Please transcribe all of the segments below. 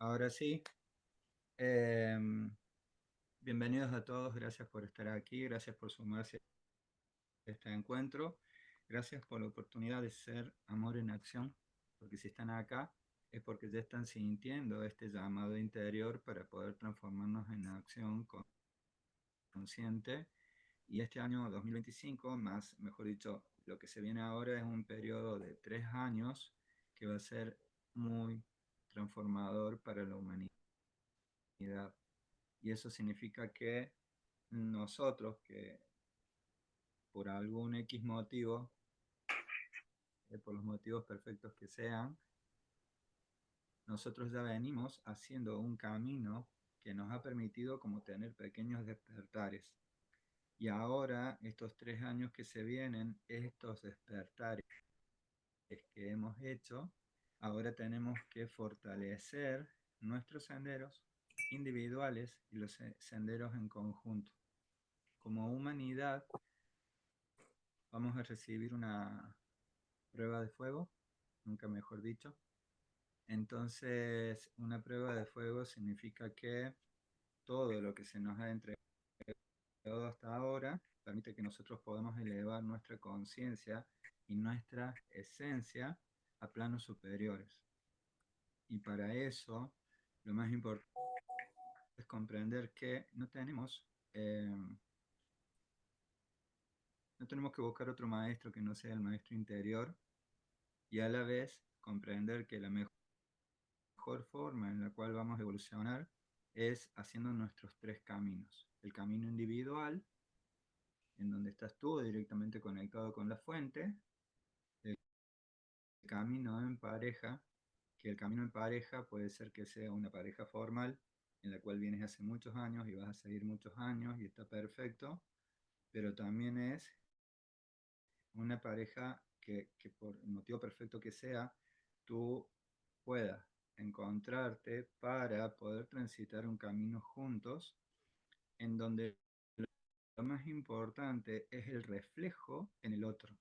Ahora sí, em, bienvenidos a todos, gracias por estar aquí, gracias por sumarse a este encuentro, gracias por la oportunidad de ser amor en acción, porque si están acá es porque ya están sintiendo este llamado interior para poder transformarnos en acción consciente. Y este año 2025, más, mejor dicho, lo que se viene ahora es un periodo de 3 años que va a ser muy transformador para la humanidad. Y eso significa que nosotros, que por algún X motivo, por los motivos perfectos que sean, nosotros ya venimos haciendo un camino que nos ha permitido como tener pequeños despertares. Y ahora, estos 3 años que se vienen, estos despertares que hemos hecho, ahora tenemos que fortalecer nuestros senderos individuales y los senderos en conjunto. Como humanidad, vamos a recibir una prueba de fuego, nunca mejor dicho. Entonces, una prueba de fuego significa que todo lo que se nos ha entregado hasta ahora permite que nosotros podamos elevar nuestra conciencia y nuestra esencia a planos superiores. Y para eso, lo más importante es comprender que no tenemos que buscar otro maestro que no sea el maestro interior, y a la vez comprender que la mejor forma en la cual vamos a evolucionar es haciendo nuestros tres caminos. El camino individual, en donde estás tú directamente conectado con la fuente. El camino en pareja, que el camino en pareja puede ser que sea una pareja formal, en la cual vienes hace muchos años y vas a seguir muchos años y está perfecto, pero también es una pareja que por el motivo perfecto que sea, tú puedas encontrarte para poder transitar un camino juntos, en donde lo más importante es el reflejo en el otro,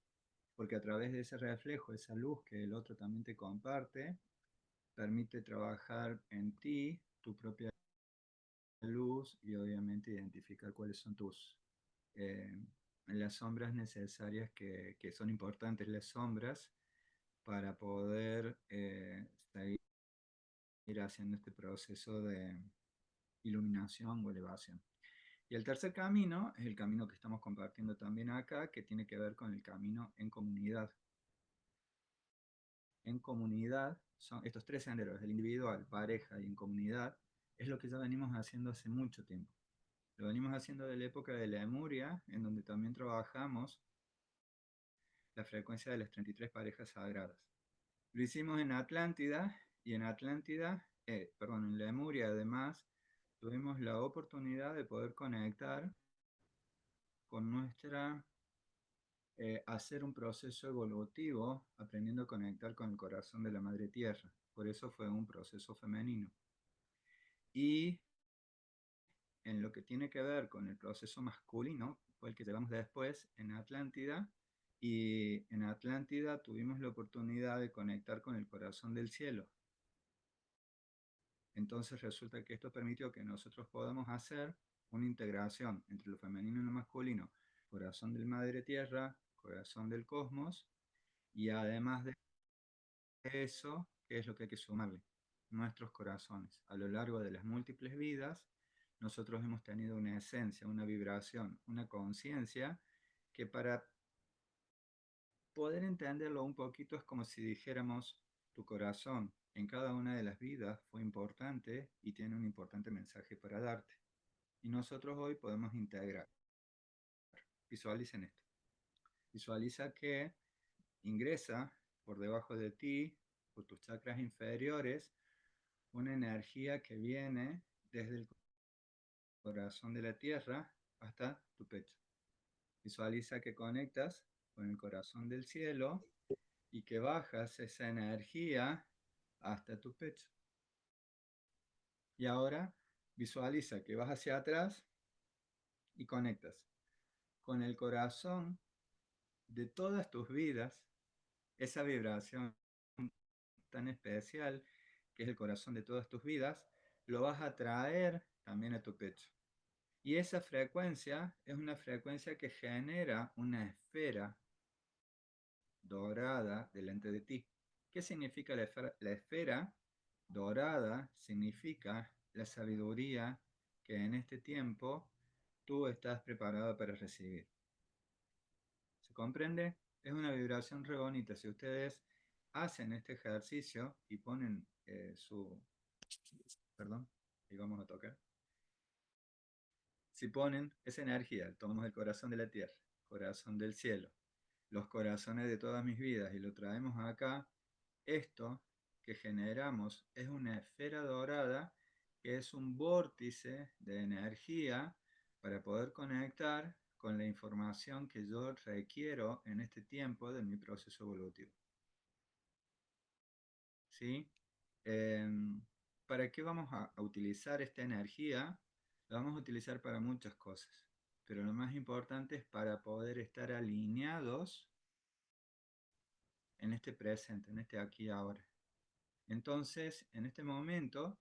porque a través de ese reflejo, esa luz que el otro también te comparte, permite trabajar en ti, tu propia luz, y obviamente identificar cuáles son eh, las sombras necesarias que son importantes, las sombras, para poder seguir haciendo este proceso de iluminación o elevación. Y el tercer camino es el camino que estamos compartiendo también acá, que tiene que ver con el camino en comunidad. En comunidad son estos tres senderos: el individual, pareja y en comunidad. Es lo que ya venimos haciendo hace mucho tiempo. Lo venimos haciendo de la época de la Lemuria, en donde también trabajamos la frecuencia de las 33 parejas sagradas. Lo hicimos en Atlántida, y en en Lemuria además, tuvimos la oportunidad de poder conectar con hacer un proceso evolutivo, aprendiendo a conectar con el corazón de la Madre Tierra. Por eso fue un proceso femenino. Y en lo que tiene que ver con el proceso masculino, fue el que llevamos después en Atlántida, y en Atlántida tuvimos la oportunidad de conectar con el corazón del cielo. Entonces resulta que esto permitió que nosotros podamos hacer una integración entre lo femenino y lo masculino: corazón del Madre Tierra, corazón del cosmos, y además de eso, ¿qué es lo que hay que sumarle? Nuestros corazones. A lo largo de las múltiples vidas, nosotros hemos tenido una esencia, una vibración, una conciencia, que para poder entenderlo un poquito es como si dijéramos: tu corazón en cada una de las vidas fue importante y tiene un importante mensaje para darte. Y nosotros hoy podemos integrar. Visualicen esto. Visualiza que ingresa por debajo de ti, por tus chakras inferiores, una energía que viene desde el corazón de la tierra hasta tu pecho. Visualiza que conectas con el corazón del cielo y que bajas esa energía hasta tu pecho. Y ahora visualiza que vas hacia atrás y conectas con el corazón de todas tus vidas, esa vibración tan especial que es el corazón de todas tus vidas, lo vas a traer también a tu pecho. Y esa frecuencia es una frecuencia que genera una esfera dorada delante de ti. ¿Qué significa la esfera? La esfera dorada significa la sabiduría que en este tiempo tú estás preparado para recibir. ¿Se comprende? Es una vibración re bonita. Si ustedes hacen este ejercicio y ponen perdón, y vamos a tocar. Si ponen esa energía, tomamos el corazón de la tierra, corazón del cielo, los corazones de todas mis vidas y lo traemos acá, esto que generamos es una esfera dorada que es un vórtice de energía para poder conectar con la información que yo requiero en este tiempo de mi proceso evolutivo. ¿Sí? ¿Para qué vamos a utilizar esta energía? La vamos a utilizar para muchas cosas, pero lo más importante es para poder estar alineados en este presente, en este aquí y ahora. Entonces, en este momento,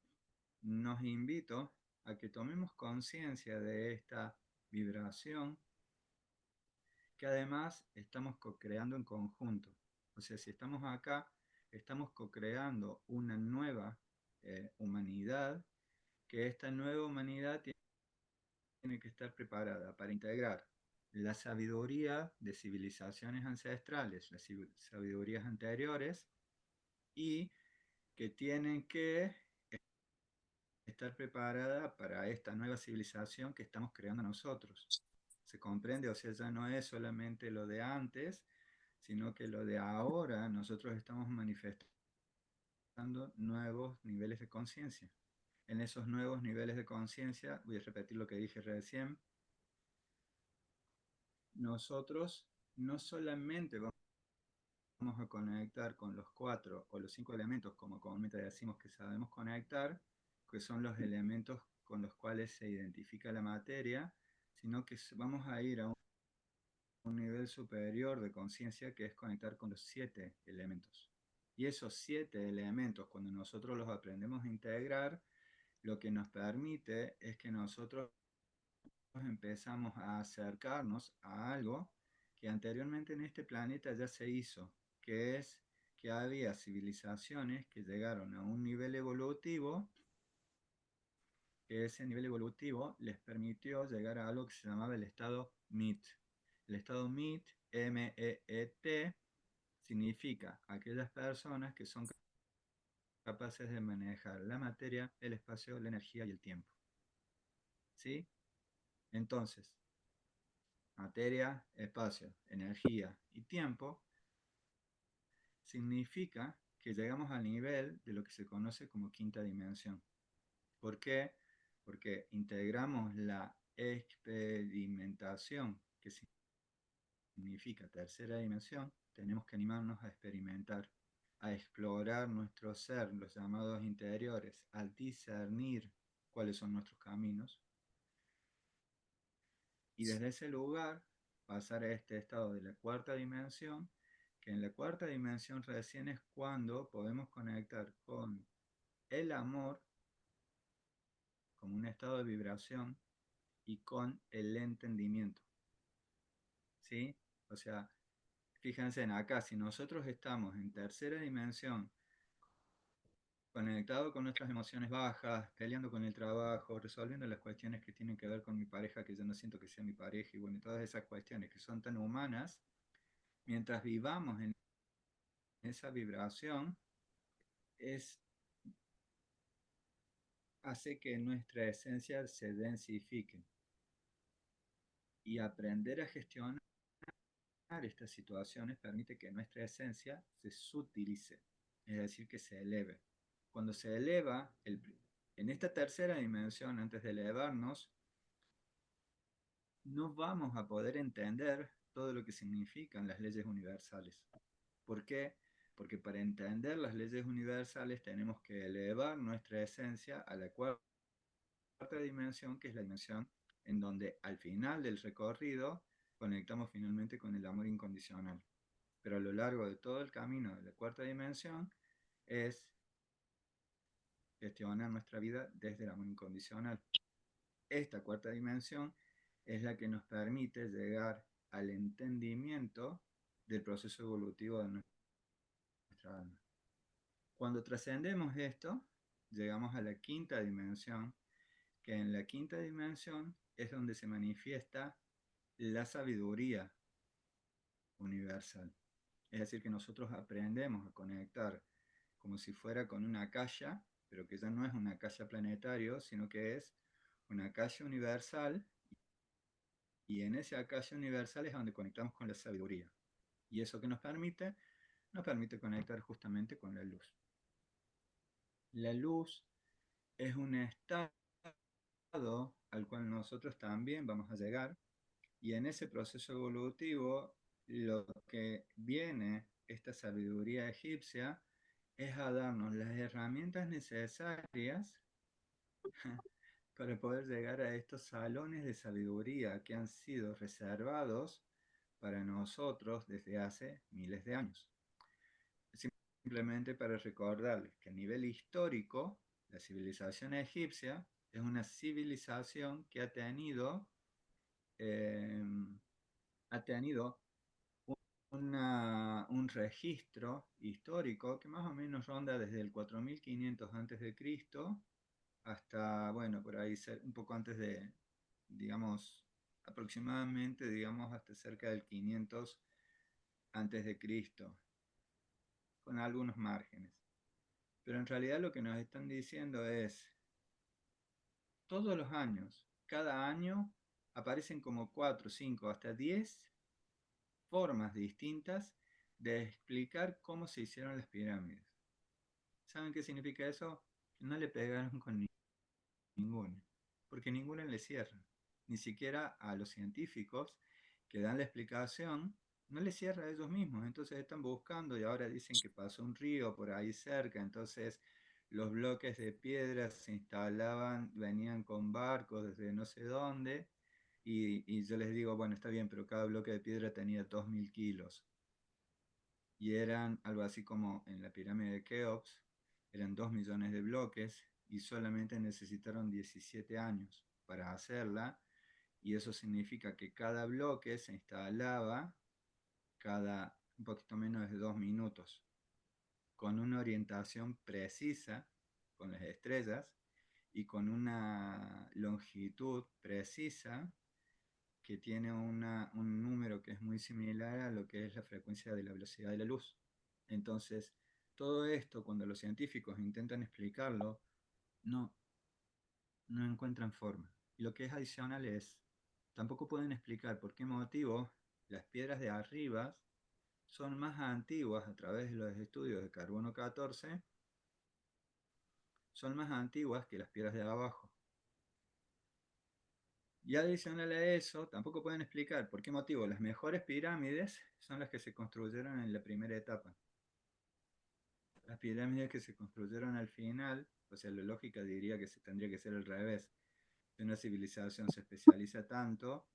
nos invito a que tomemos conciencia de esta vibración que además estamos co-creando en conjunto. O sea, si estamos acá, estamos co-creando una nueva humanidad, que esta nueva humanidad tiene que estar preparada para integrar la sabiduría de civilizaciones ancestrales, las sabidurías anteriores, y que tienen que estar preparada para esta nueva civilización que estamos creando nosotros. ¿Se comprende? O sea, ya no es solamente lo de antes, sino que lo de ahora nosotros estamos manifestando nuevos niveles de conciencia. En esos nuevos niveles de conciencia, voy a repetir lo que dije recién, nosotros no solamente vamos a conectar con los 4 o los 5 elementos, como comúnmente decimos que sabemos conectar, que son los elementos con los cuales se identifica la materia, sino que vamos a ir a un nivel superior de conciencia que es conectar con los 7 elementos. Y esos 7 elementos, cuando nosotros los aprendemos a integrar, lo que nos permite es que nosotros empezamos a acercarnos a algo que anteriormente en este planeta ya se hizo, que es que había civilizaciones que llegaron a un nivel evolutivo, que ese nivel evolutivo les permitió llegar a algo que se llamaba el estado MIT. El estado MIT, M-E-E-T, significa aquellas personas que son capaces de manejar la materia, el espacio, la energía y el tiempo. ¿Sí? Entonces, materia, espacio, energía y tiempo significa que llegamos al nivel de lo que se conoce como quinta dimensión. ¿Por qué? Porque integramos la experimentación, que significa tercera dimensión, tenemos que animarnos a experimentar, a explorar nuestro ser, los llamados interiores, a discernir cuáles son nuestros caminos y desde ese lugar pasar a este estado de la cuarta dimensión, que en la cuarta dimensión recién es cuando podemos conectar con el amor como un estado de vibración y con el entendimiento. ¿Sí? O sea, fíjense en acá, si nosotros estamos en tercera dimensión, conectado con nuestras emociones bajas, peleando con el trabajo, resolviendo las cuestiones que tienen que ver con mi pareja, que yo no siento que sea mi pareja, y bueno, todas esas cuestiones que son tan humanas, mientras vivamos en esa vibración, hace que nuestra esencia se densifique y aprender a gestionar estas situaciones permite que nuestra esencia se sutilice, es decir, que se eleve. Cuando se eleva, en esta tercera dimensión, antes de elevarnos, no vamos a poder entender todo lo que significan las leyes universales. ¿Por qué? Porque para entender las leyes universales tenemos que elevar nuestra esencia a la cuarta dimensión, que es la dimensión en donde al final del recorrido conectamos finalmente con el amor incondicional. Pero a lo largo de todo el camino de la cuarta dimensión es gestionar nuestra vida desde el amor incondicional. Esta cuarta dimensión es la que nos permite llegar al entendimiento del proceso evolutivo de nuestra alma. Cuando trascendemos esto, llegamos a la quinta dimensión, que en la quinta dimensión es donde se manifiesta la sabiduría universal. Es decir, que nosotros aprendemos a conectar como si fuera con una calla, pero que ya no es una calla planetario, sino que es una calla universal, y en esa calla universal es donde conectamos con la sabiduría. Y eso que nos permite conectar justamente con la luz. La luz es un estado al cual nosotros también vamos a llegar, y en ese proceso evolutivo lo que viene esta sabiduría egipcia es a darnos las herramientas necesarias para poder llegar a estos salones de sabiduría que han sido reservados para nosotros desde hace miles de años. Simplemente para recordarles que a nivel histórico, la civilización egipcia es una civilización que eh, ha tenido un registro histórico que más o menos ronda desde el 4500 a.C. hasta, bueno, por ahí un poco antes de, digamos, aproximadamente, digamos, hasta cerca del 500 a.C., con algunos márgenes. Pero en realidad lo que nos están diciendo es, todos los años, cada año, aparecen como 4, 5, hasta 10 formas distintas de explicar cómo se hicieron las pirámides. ¿Saben qué significa eso? Que no le pegaron con ninguna, porque ninguna le cierra. Ni siquiera a los científicos que dan la explicación, no les cierra a ellos mismos. Entonces están buscando y ahora dicen que pasó un río por ahí cerca, entonces los bloques de piedra se instalaban, venían con barcos desde no sé dónde, y yo les digo, bueno, está bien, pero cada bloque de piedra tenía 2000 kilos. Y eran algo así como en la pirámide de Keops, eran 2 millones de bloques y solamente necesitaron 17 años para hacerla, y eso significa que cada bloque se instalaba cada un poquito menos de 2 minutos, con una orientación precisa con las estrellas y con una longitud precisa que tiene un número que es muy similar a lo que es la frecuencia de la velocidad de la luz. Entonces, todo esto, cuando los científicos intentan explicarlo, no, no encuentran forma. Y lo que es adicional es, tampoco pueden explicar por qué motivo las piedras de arriba son más antiguas a través de los estudios de carbono 14, son más antiguas que las piedras de abajo. Y adicional a eso, tampoco pueden explicar por qué motivo las mejores pirámides son las que se construyeron en la primera etapa. Las pirámides que se construyeron al final, o sea, la lógica diría que tendría que ser al revés. Si una civilización se especializa tanto,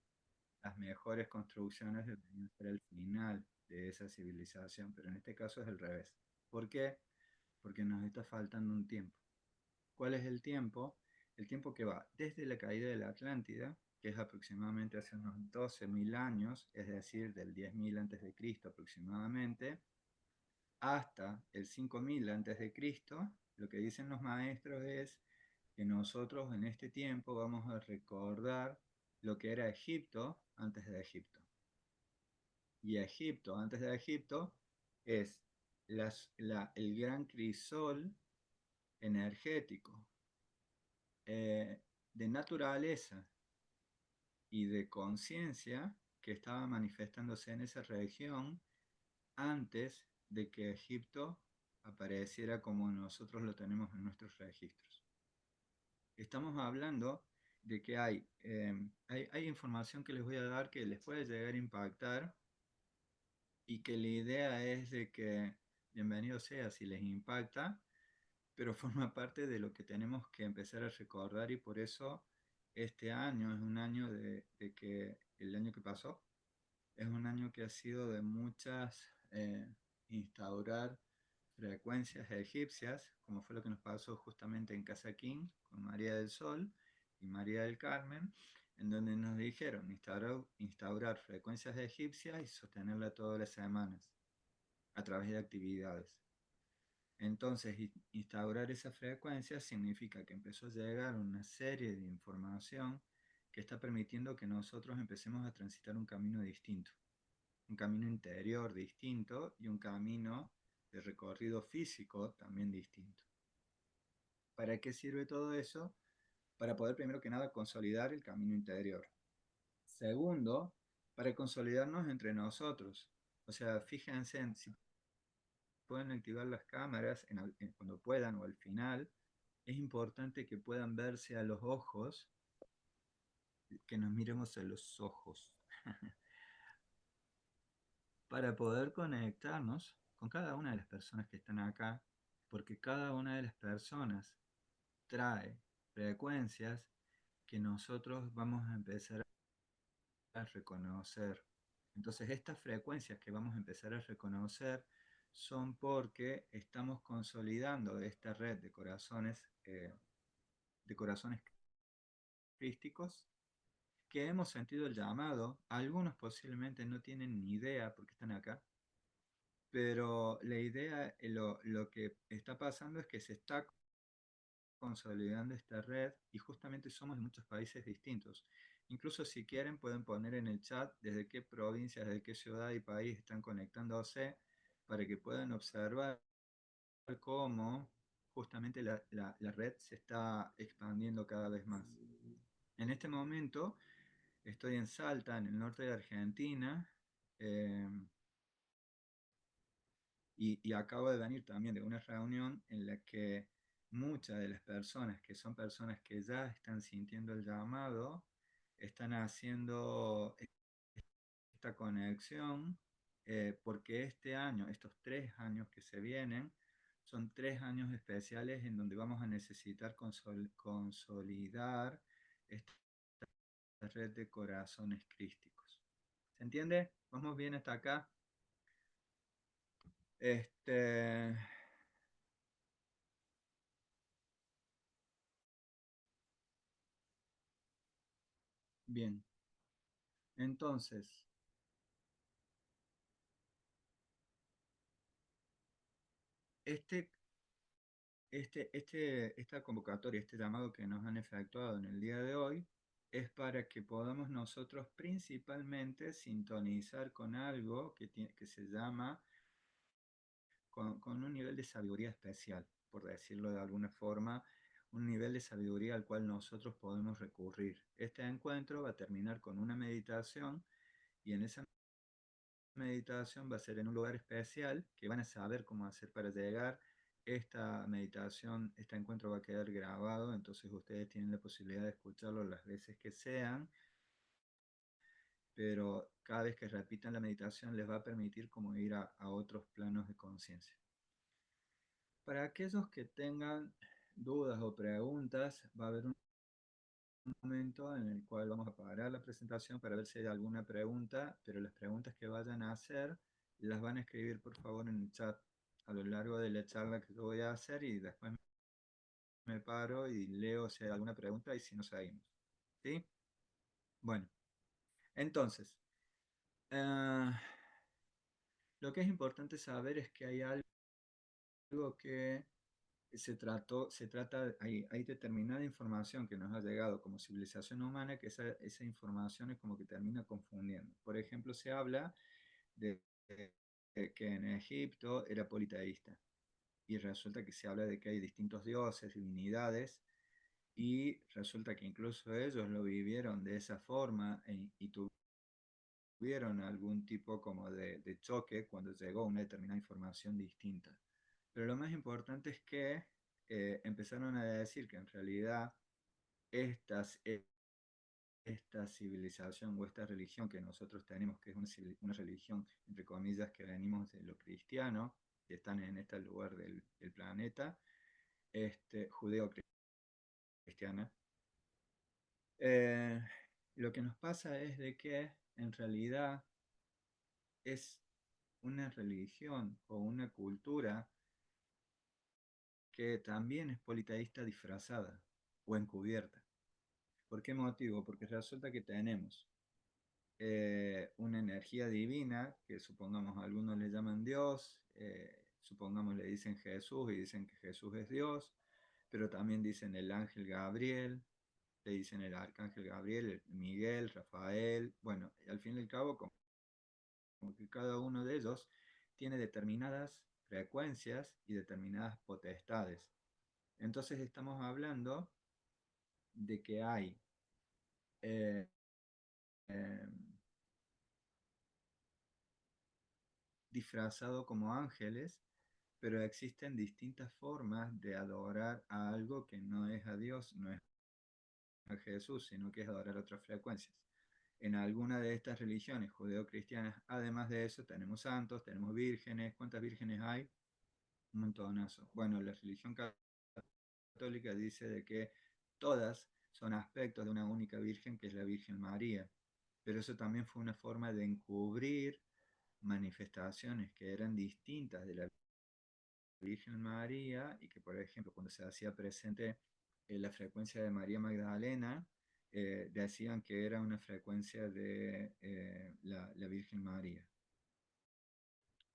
las mejores construcciones deberían ser al final de esa civilización, pero en este caso es al revés. ¿Por qué? Porque nos está faltando un tiempo. ¿Cuál es el tiempo? El tiempo que va desde la caída de la Atlántida, que es aproximadamente hace unos 12.000 años, es decir, del 10.000 a.C. aproximadamente, hasta el 5000 a.C., lo que dicen los maestros es que nosotros en este tiempo vamos a recordar lo que era Egipto antes de Egipto. Y Egipto antes de Egipto es el gran crisol energético, de naturaleza y de conciencia que estaba manifestándose en esa región antes de que Egipto apareciera como nosotros lo tenemos en nuestros registros. Estamos hablando de que hay información que les voy a dar que les puede llegar a impactar, y que la idea es de que bienvenido sea si les impacta, pero forma parte de lo que tenemos que empezar a recordar, y por eso este año es un año de que el año que pasó es un año que ha sido de muchas instaurar frecuencias egipcias, como fue lo que nos pasó justamente en Casa King con María del Sol y María del Carmen, en donde nos dijeron instaurar frecuencias egipcias y sostenerla todas las semanas a través de actividades. Entonces, instaurar esa frecuencia significa que empezó a llegar una serie de información que está permitiendo que nosotros empecemos a transitar un camino distinto, un camino interior distinto y un camino de recorrido físico también distinto. ¿Para qué sirve todo eso? Para poder primero que nada consolidar el camino interior. Segundo, para consolidarnos entre nosotros. O sea, fíjense en si pueden activar las cámaras cuando puedan o al final. Es importante que puedan verse a los ojos, que nos miremos a los ojos, para poder conectarnos con cada una de las personas que están acá, porque cada una de las personas trae frecuencias que nosotros vamos a empezar a reconocer. Entonces, estas frecuencias que vamos a empezar a reconocer son porque estamos consolidando esta red de corazones crísticos que hemos sentido el llamado. Algunos posiblemente no tienen ni idea porque están acá, pero la idea, lo que está pasando es que se está consolidando esta red y justamente somos de muchos países distintos. Incluso si quieren pueden poner en el chat desde qué provincias, desde qué ciudad y país están conectándose para que puedan observar cómo justamente la red se está expandiendo cada vez más. En este momento estoy en Salta, en el norte de Argentina, eh, y acabo de venir también de una reunión en la que muchas de las personas, que son personas que ya están sintiendo el llamado, están haciendo esta conexión, porque este año, estos 3 años que se vienen, son 3 años especiales en donde vamos a necesitar consolidar esta red de corazones crísticos. ¿Se entiende? ¿Vamos bien hasta acá? Este, bien, entonces, este, esta convocatoria, este llamado que nos han efectuado en el día de hoy, es para que podamos nosotros principalmente sintonizar con algo que se llama, con un nivel de sabiduría especial, por decirlo de alguna forma, un nivel de sabiduría al cual nosotros podemos recurrir. Este encuentro va a terminar con una meditación y en esa meditación va a ser en un lugar especial que van a saber cómo hacer para llegar. Esta meditación, este encuentro va a quedar grabado, entonces ustedes tienen la posibilidad de escucharlo las veces que sean, pero cada vez que repitan la meditación les va a permitir como ir a otros planos de conciencia. Para aquellos que tengan dudas o preguntas, va a haber un momento en el cual vamos a parar la presentación para ver si hay alguna pregunta, pero las preguntas que vayan a hacer las van a escribir por favor en el chat a lo largo de la charla que yo voy a hacer y después me paro y leo si hay alguna pregunta y si no seguimos. ¿Sí? Bueno, entonces, eh, lo que es importante saber es que hay algo que se trata, hay determinada información que nos ha llegado como civilización humana que esa información es como que termina confundiendo. Por ejemplo, se habla de que en Egipto era politeísta y resulta que se habla de que hay distintos dioses, divinidades y resulta que incluso ellos lo vivieron de esa forma y tuvieron algún tipo como de choque cuando llegó una determinada información distinta. Pero lo más importante es que empezaron a decir que en realidad estas, esta civilización o esta religión que nosotros tenemos, que es una religión, entre comillas, que venimos de lo cristiano, que están en este lugar del planeta, judeo-cristiana, eh, lo que nos pasa es de que en realidad es una religión o una cultura que también es politeísta disfrazada o encubierta. ¿Por qué motivo? Porque resulta que tenemos una energía divina, que supongamos algunos le llaman Dios, supongamos le dicen Jesús y dicen que Jesús es Dios, pero también dicen el ángel Gabriel, le dicen el arcángel Gabriel, Miguel, Rafael, bueno, al fin y al cabo, como que cada uno de ellos tiene determinadas frecuencias y determinadas potestades. Entonces estamos hablando de que hay eh, eh, disfrazado como ángeles, pero existen distintas formas de adorar a algo que no es a Dios, no es a Jesús, sino que es adorar otras frecuencias. En alguna de estas religiones judeocristianas, además de eso, tenemos santos, tenemos vírgenes. ¿Cuántas vírgenes hay? Un montonazo. Bueno, la religión católica dice de que todas son aspectos de una única virgen, que es la Virgen María. Pero eso también fue una forma de encubrir manifestaciones que eran distintas de la Virgen María y que, por ejemplo, cuando se hacía presente la frecuencia de María Magdalena, decían que era una frecuencia de la Virgen María.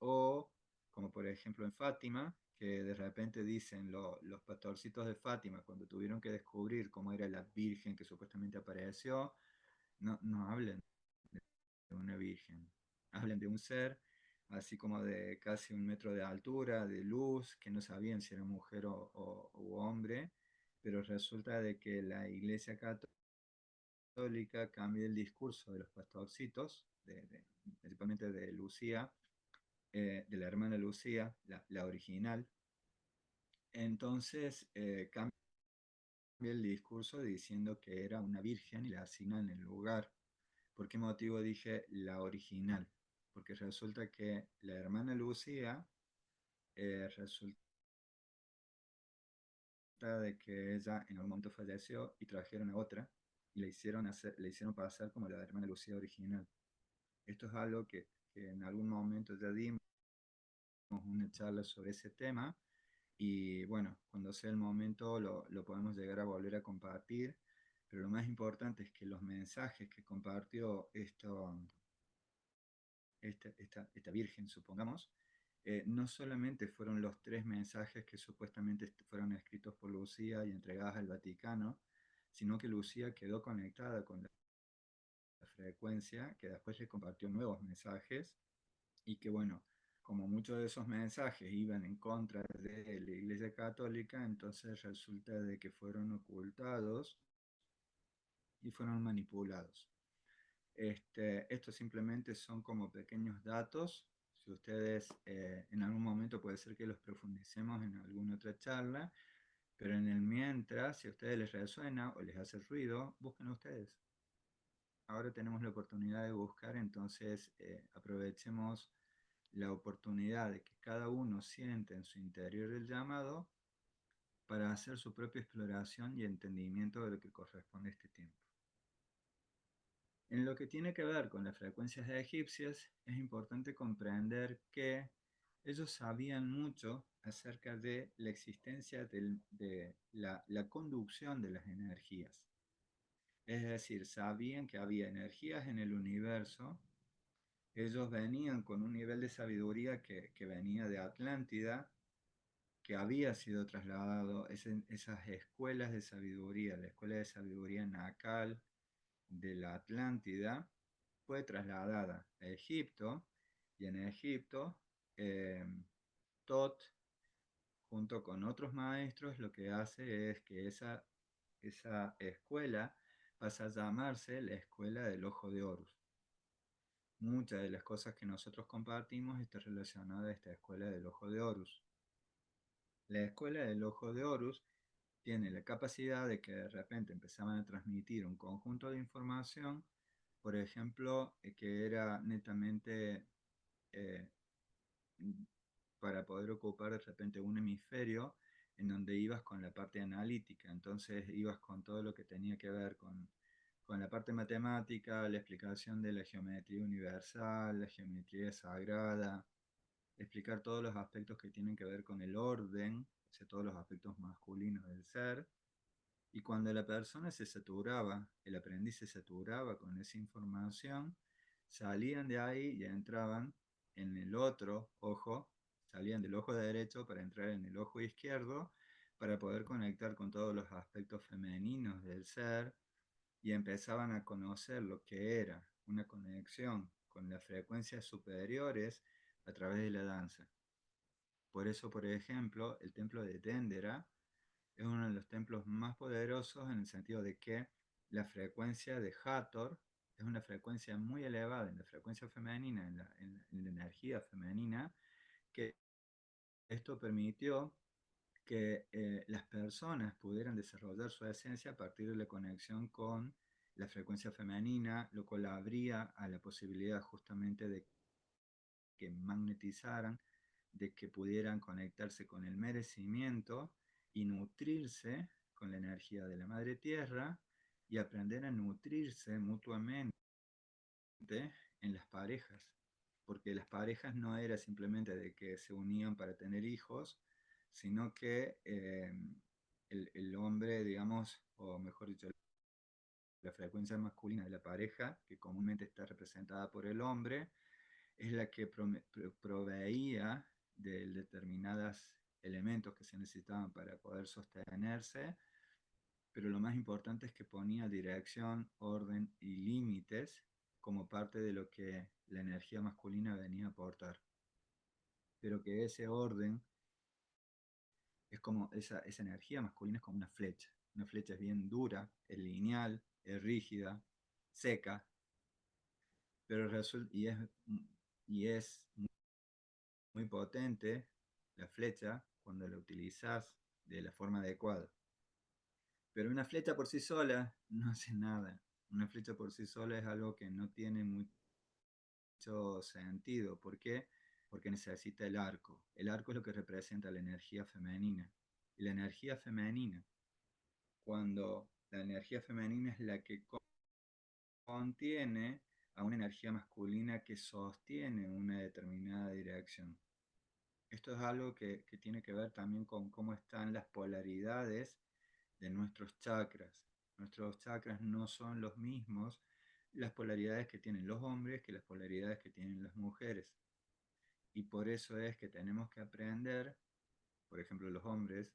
O, como por ejemplo en Fátima, que de repente dicen los pastorcitos de Fátima, cuando tuvieron que descubrir cómo era la Virgen que supuestamente apareció, no hablan de una virgen. Hablan de un ser, así como de casi 1 metro de altura, de luz, que no sabían si era mujer u hombre, pero resulta de que la Iglesia Católica cambia el discurso de los pastorcitos, principalmente de Lucía, de la hermana Lucía, la original. Entonces cambia el discurso diciendo que era una virgen y la asignan en el lugar. ¿Por qué motivo dije la original? Porque resulta que la hermana Lucía resulta de que ella en algún momento falleció y trajeron a otra y le hicieron pasar como la hermana Lucía original. Esto es algo que en algún momento ya dimos una charla sobre ese tema y bueno, cuando sea el momento lo podemos llegar a volver a compartir, pero lo más importante es que los mensajes que compartió esta virgen, supongamos, no solamente fueron los 3 mensajes que supuestamente fueron escritos por Lucía y entregadas al Vaticano, sino que Lucía quedó conectada con la frecuencia, que después le compartió nuevos mensajes, y que bueno, como muchos de esos mensajes iban en contra de la Iglesia Católica, entonces resulta de que fueron ocultados y fueron manipulados. Estos simplemente son como pequeños datos. Si ustedes en algún momento puede ser que los profundicemos en alguna otra charla, pero en el mientras, si a ustedes les resuena o les hace ruido, busquen ustedes. Ahora tenemos la oportunidad de buscar, entonces aprovechemos la oportunidad de que cada uno siente en su interior el llamado para hacer su propia exploración y entendimiento de lo que corresponde a este tiempo. En lo que tiene que ver con las frecuencias egipcias, es importante comprender que ellos sabían mucho acerca de la existencia de la conducción de las energías. Es decir, sabían que había energías en el universo. Ellos venían con un nivel de sabiduría que venía de Atlántida, que había sido trasladado, esas escuelas de sabiduría, la escuela de sabiduría Nacal de la Atlántida, fue trasladada a Egipto, y en Egipto Tot, junto con otros maestros, lo que hace es que esa escuela pasa a llamarse la escuela del ojo de Horus. Muchas de las cosas que nosotros compartimos están relacionadas a esta escuela del ojo de Horus. La escuela del ojo de Horus tiene la capacidad de que de repente empezaban a transmitir un conjunto de información, por ejemplo, que era netamente eh, para poder ocupar de repente un hemisferio en donde ibas con la parte analítica, entonces ibas con todo lo que tenía que ver con la parte matemática, la explicación de la geometría universal, la geometría sagrada, explicar todos los aspectos que tienen que ver con el orden, sea, todos los aspectos masculinos del ser. Y cuando la persona se saturaba, el aprendiz se saturaba con esa información, salían de ahí y entraban en el otro ojo, salían del ojo derecho para entrar en el ojo izquierdo, para poder conectar con todos los aspectos femeninos del ser y empezaban a conocer lo que era una conexión con las frecuencias superiores a través de la danza. Por eso, por ejemplo, el templo de Dendera es uno de los templos más poderosos en el sentido de que la frecuencia de Hathor es una frecuencia muy elevada en la frecuencia femenina, en la energía femenina, que esto permitió que las personas pudieran desarrollar su esencia a partir de la conexión con la frecuencia femenina, lo cual abría a la posibilidad justamente de que magnetizaran, de que pudieran conectarse con el merecimiento y nutrirse con la energía de la Madre Tierra y aprender a nutrirse mutuamente en las parejas, porque las parejas no era simplemente de que se unían para tener hijos, sino que el hombre, digamos, o mejor dicho, la frecuencia masculina de la pareja, que comúnmente está representada por el hombre, es la que proveía de determinados elementos que se necesitaban para poder sostenerse, pero lo más importante es que ponía dirección, orden y límites como parte de lo que la energía masculina venía a aportar. Pero que ese orden es como esa energía masculina es como una flecha. Una flecha es bien dura, es lineal, es rígida, seca, pero resulta, y es muy potente la flecha cuando la utilizas de la forma adecuada. Pero una flecha por sí sola no hace nada. Una flecha por sí sola es algo que no tiene mucho sentido. ¿Por qué? Porque necesita el arco. El arco es lo que representa la energía femenina. Y la energía femenina, cuando la energía femenina es la que contiene a una energía masculina que sostiene una determinada dirección. Esto es algo que tiene que ver también con cómo están las polaridades de nuestros chakras. Nuestros chakras no son los mismos las polaridades que tienen los hombres que las polaridades que tienen las mujeres. Y por eso es que tenemos que aprender, por ejemplo, los hombres,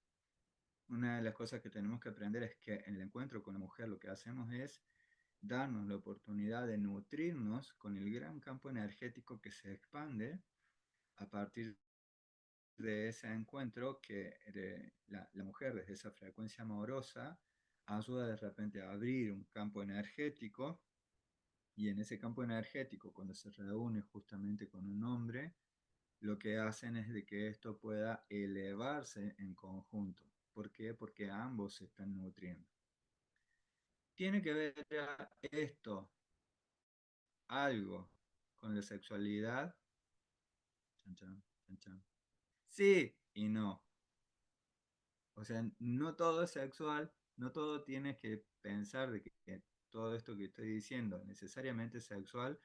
una de las cosas que tenemos que aprender es que en el encuentro con la mujer lo que hacemos es darnos la oportunidad de nutrirnos con el gran campo energético que se expande a partir de ese encuentro que la mujer desde esa frecuencia amorosa ayuda de repente a abrir un campo energético y en ese campo energético cuando se reúne justamente con un hombre lo que hacen es de que esto pueda elevarse en conjunto. ¿Por qué? Porque ambos se están nutriendo. ¿Tiene que ver esto algo con la sexualidad? Chan, chan, chan, chan. Sí y no. O sea, no todo es sexual, no todo tienes que pensar de que todo esto que estoy diciendo es necesariamente sexual,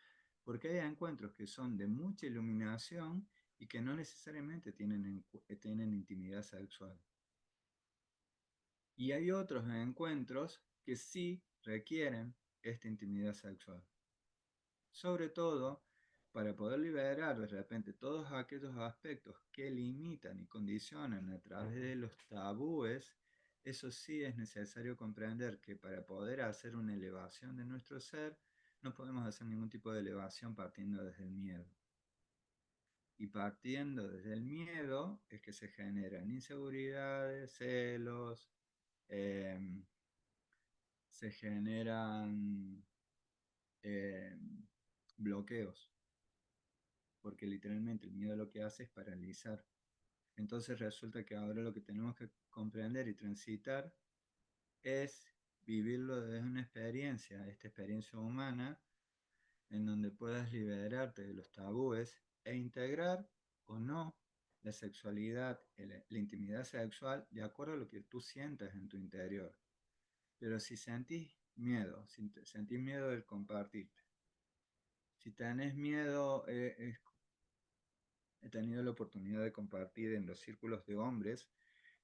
porque hay encuentros que son de mucha iluminación y que no necesariamente tienen intimidad sexual. Y hay otros encuentros que sí requieren esta intimidad sexual. Sobre todo para poder liberar de repente todos aquellos aspectos que limitan y condicionan a través de los tabúes, eso sí es necesario comprender que para poder hacer una elevación de nuestro ser, no podemos hacer ningún tipo de elevación partiendo desde el miedo. Y partiendo desde el miedo es que se generan inseguridades, celos, eh, se generan eh, bloqueos, porque literalmente el miedo lo que hace es paralizar. Entonces resulta que ahora lo que tenemos que comprender y transitar es vivirlo desde una experiencia, esta experiencia humana, en donde puedas liberarte de los tabúes e integrar o no la sexualidad, la intimidad sexual, de acuerdo a lo que tú sientas en tu interior. Pero si sentís miedo del compartirte, si tenés miedo, he tenido la oportunidad de compartir en los círculos de hombres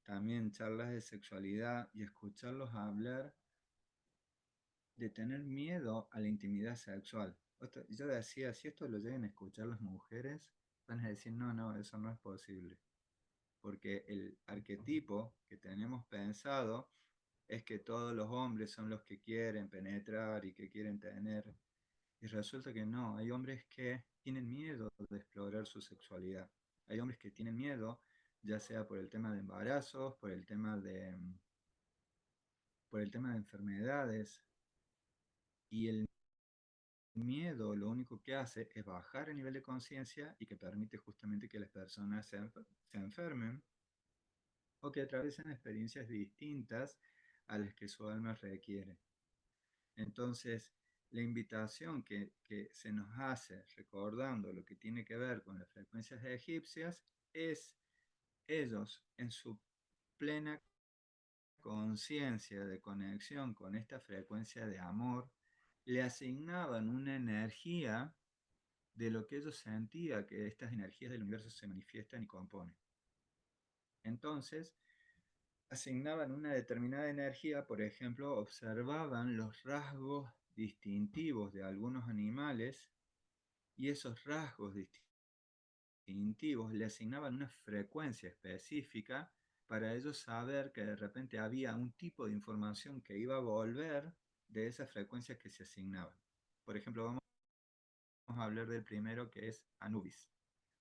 también charlas de sexualidad y escucharlos hablar de tener miedo a la intimidad sexual. Yo decía, si esto lo llegan a escuchar las mujeres, van a decir, no, no, eso no es posible. Porque el arquetipo que tenemos pensado es que todos los hombres son los que quieren penetrar y que quieren tener. Y resulta que no, hay hombres que tienen miedo de explorar su sexualidad. Hay hombres que tienen miedo, ya sea por el tema de embarazos, por el tema de enfermedades. Y el miedo lo único que hace es bajar el nivel de conciencia y que permite justamente que las personas se enfermen o que atraviesen experiencias distintas a las que su alma requiere. Entonces, la invitación que se nos hace recordando lo que tiene que ver con las frecuencias egipcias es ellos en su plena conciencia de conexión con esta frecuencia de amor, le asignaban una energía de lo que ellos sentían que estas energías del universo se manifiestan y componen. Entonces, asignaban una determinada energía, por ejemplo, observaban los rasgos distintivos de algunos animales y esos rasgos distintivos le asignaban una frecuencia específica para ellos saber que de repente había un tipo de información que iba a volver de esas frecuencias que se asignaban. Por ejemplo, vamos a hablar del primero que es Anubis.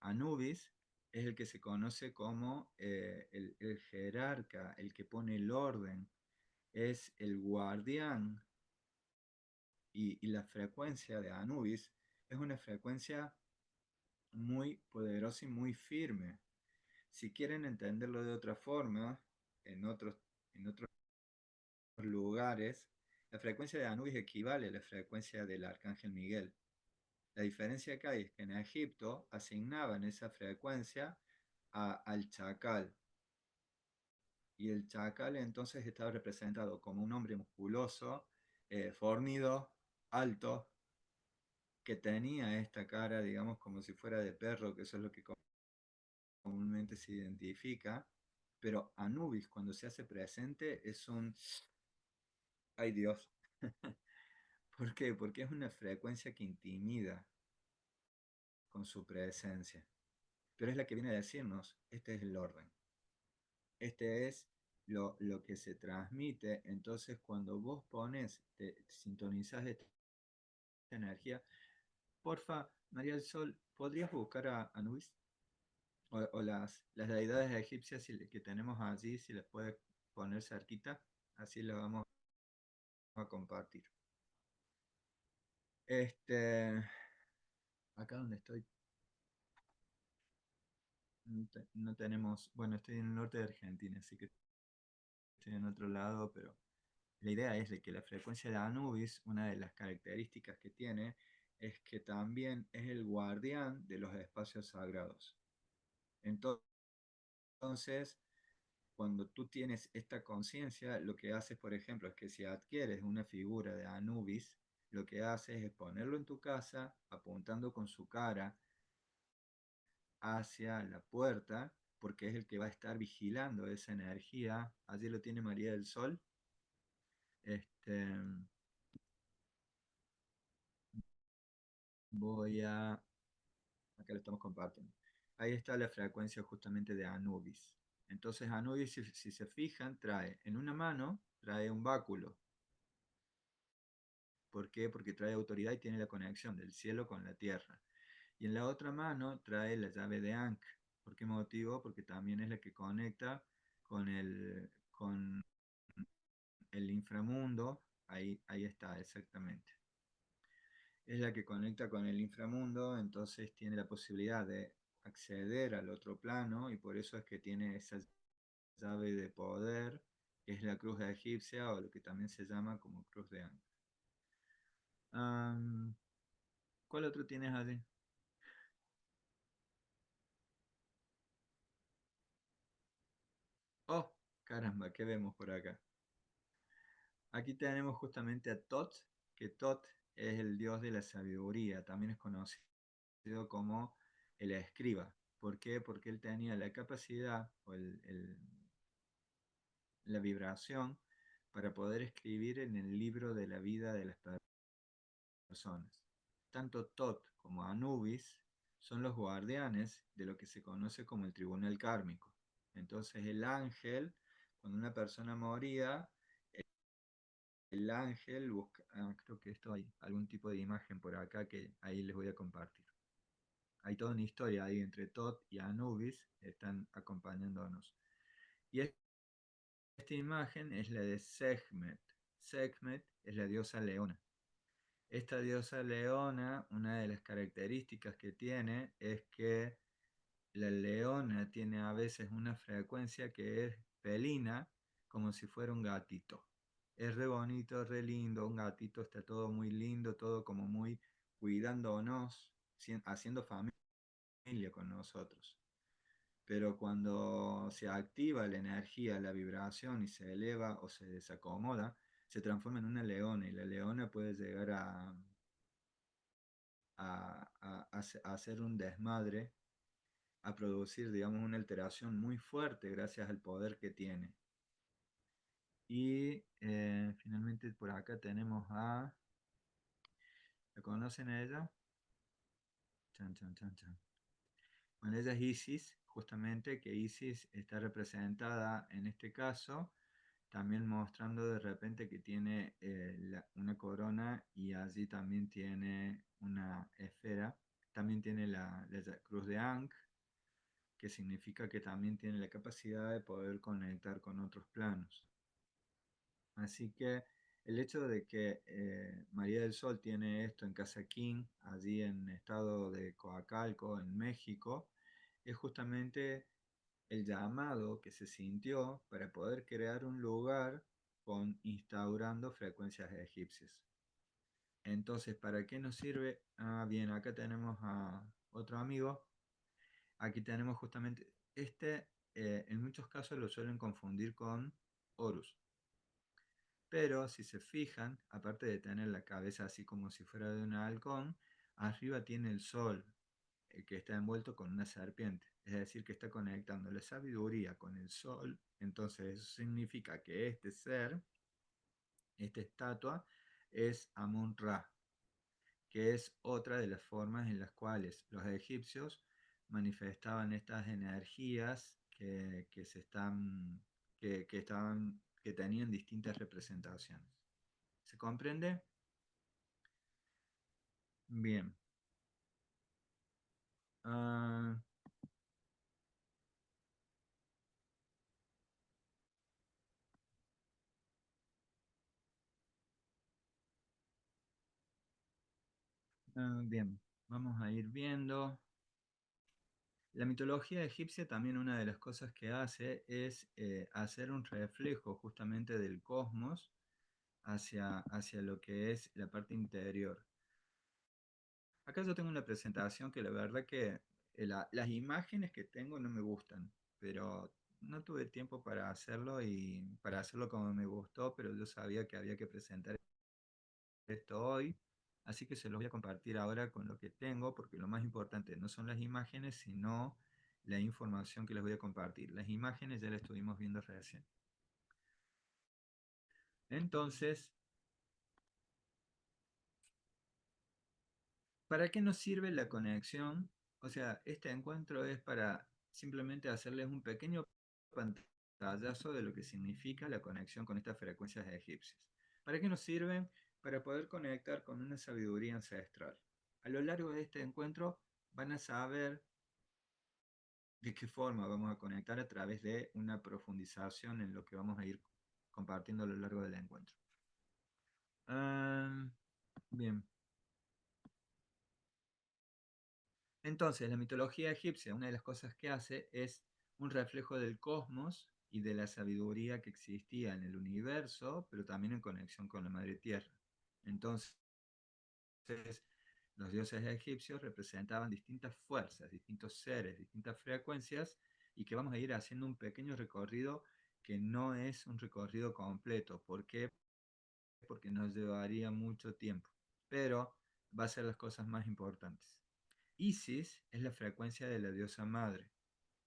Anubis es el que se conoce como el jerarca, el que pone el orden, es el guardián y la frecuencia de Anubis es una frecuencia muy poderosa y muy firme. Si quieren entenderlo de otra forma, en otros lugares, la frecuencia de Anubis equivale a la frecuencia del arcángel Miguel. La diferencia que hay es que en Egipto asignaban esa frecuencia al chacal. Y el chacal entonces estaba representado como un hombre musculoso, fornido, alto, que tenía esta cara, digamos, como si fuera de perro, que eso es lo que comúnmente se identifica. Pero Anubis, cuando se hace presente, es un... ¡Ay Dios! ¿Por qué? Porque es una frecuencia que intimida con su presencia. Pero es la que viene a decirnos, este es el orden. Este es lo que se transmite. Entonces, cuando vos pones, te sintonizás esta energía, porfa, María del Sol, ¿podrías buscar a Anubis? O las deidades egipcias que tenemos allí, si las puedes poner cerquita, así las vamos a compartir. Este, acá donde estoy, no tenemos, bueno, estoy en el norte de Argentina, así que estoy en otro lado, pero la idea es de que la frecuencia de Anubis, una de las características que tiene, es que también es el guardián de los espacios sagrados. Entonces, cuando tú tienes esta conciencia, lo que haces, por ejemplo, es que si adquieres una figura de Anubis, lo que haces es ponerlo en tu casa, apuntando con su cara hacia la puerta, porque es el que va a estar vigilando esa energía. Allí lo tiene María del Sol. Este, voy a... Acá lo estamos compartiendo. Ahí está la frecuencia justamente de Anubis. Entonces Anubis, si se fijan, trae en una mano, trae un báculo. ¿Por qué? Porque trae autoridad y tiene la conexión del cielo con la tierra. Y en la otra mano trae la llave de Ankh. ¿Por qué motivo? Porque también es la que conecta con el inframundo. Ahí está, exactamente. Es la que conecta con el inframundo, entonces tiene la posibilidad de acceder al otro plano y por eso es que tiene esa llave de poder, que es la cruz de egipcia o lo que también se llama como cruz de Ankh. ¿Cuál otro tienes allí? Oh, caramba, ¿qué vemos por acá? Aquí tenemos justamente a Tot, que Tot es el dios de la sabiduría, también es conocido como el escriba. ¿Por qué? Porque él tenía la capacidad, o la vibración para poder escribir en el libro de la vida de las personas. Tanto Tot como Anubis son los guardianes de lo que se conoce como el tribunal kármico. Entonces el ángel, cuando una persona moría, el ángel busca, creo que esto hay algún tipo de imagen por acá que ahí les voy a compartir. Hay toda una historia ahí entre Tot y Anubis, están acompañándonos. Y esta imagen es la de Sekhmet. Sekhmet es la diosa leona. Esta diosa leona, una de las características que tiene es que la leona tiene a veces una frecuencia que es felina, como si fuera un gatito. Es re bonito, re lindo, un gatito está todo muy lindo, todo como muy cuidándonos, haciendo familia con nosotros. Pero cuando se activa la energía, la vibración y se eleva o se desacomoda, se transforma en una leona y la leona puede llegar a hacer un desmadre, a producir, digamos, una alteración muy fuerte gracias al poder que tiene. Y finalmente por acá tenemos a... ¿La conocen a ella? Chan, chan, chan, chan. Bueno, ella es Isis, justamente, que Isis está representada en este caso, también mostrando de repente que tiene una corona y allí también tiene una esfera. También tiene la cruz de Ankh, que significa que también tiene la capacidad de poder conectar con otros planos. Así que el hecho de que María del Sol tiene esto en Casa King, allí en el estado de Coacalco, en México, es justamente el llamado que se sintió para poder crear un lugar instaurando frecuencias egipcias. Entonces, ¿para qué nos sirve? Ah, bien, acá tenemos a otro amigo. Aquí tenemos justamente en muchos casos lo suelen confundir con Horus. Pero si se fijan, aparte de tener la cabeza así como si fuera de un halcón, arriba tiene el sol, que está envuelto con una serpiente. Es decir, que está conectando la sabiduría con el sol. Entonces eso significa que este ser, esta estatua, es Amun-Ra, que es otra de las formas en las cuales los egipcios manifestaban estas energías que tenían distintas representaciones. ¿Se comprende? Bien. Ah, bien, vamos a ir viendo. La mitología egipcia también una de las cosas que hace es hacer un reflejo justamente del cosmos hacia lo que es la parte interior. Acá yo tengo una presentación que la verdad que las imágenes que tengo no me gustan, pero no tuve tiempo para hacerlo y para hacerlo como me gustó, pero yo sabía que había que presentar esto hoy, así que se los voy a compartir ahora con lo que tengo, porque lo más importante no son las imágenes, sino la información que les voy a compartir. Las imágenes ya las estuvimos viendo recién. Entonces, ¿para qué nos sirve la conexión? O sea, este encuentro es para simplemente hacerles un pequeño pantallazo de lo que significa la conexión con estas frecuencias egipcias. ¿Para qué nos sirven? Para poder conectar con una sabiduría ancestral. A lo largo de este encuentro van a saber de qué forma vamos a conectar a través de una profundización en lo que vamos a ir compartiendo a lo largo del encuentro. Ah, bien. Entonces, la mitología egipcia, una de las cosas que hace es un reflejo del cosmos y de la sabiduría que existía en el universo, pero también en conexión con la Madre Tierra. Entonces, los dioses egipcios representaban distintas fuerzas, distintos seres, distintas frecuencias, y que vamos a ir haciendo un pequeño recorrido que no es un recorrido completo. ¿Por qué? Porque nos llevaría mucho tiempo, pero va a ser las cosas más importantes. Isis es la frecuencia de la diosa madre.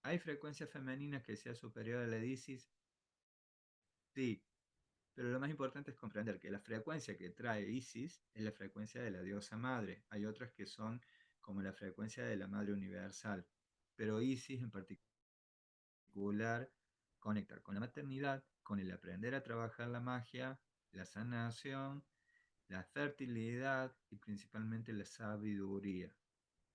¿Hay frecuencia femenina que sea superior a la de Isis? Sí, pero lo más importante es comprender que la frecuencia que trae Isis es la frecuencia de la diosa madre. Hay otras que son como la frecuencia de la madre universal, pero Isis en particular conecta con la maternidad, con el aprender a trabajar la magia, la sanación, la fertilidad y principalmente la sabiduría.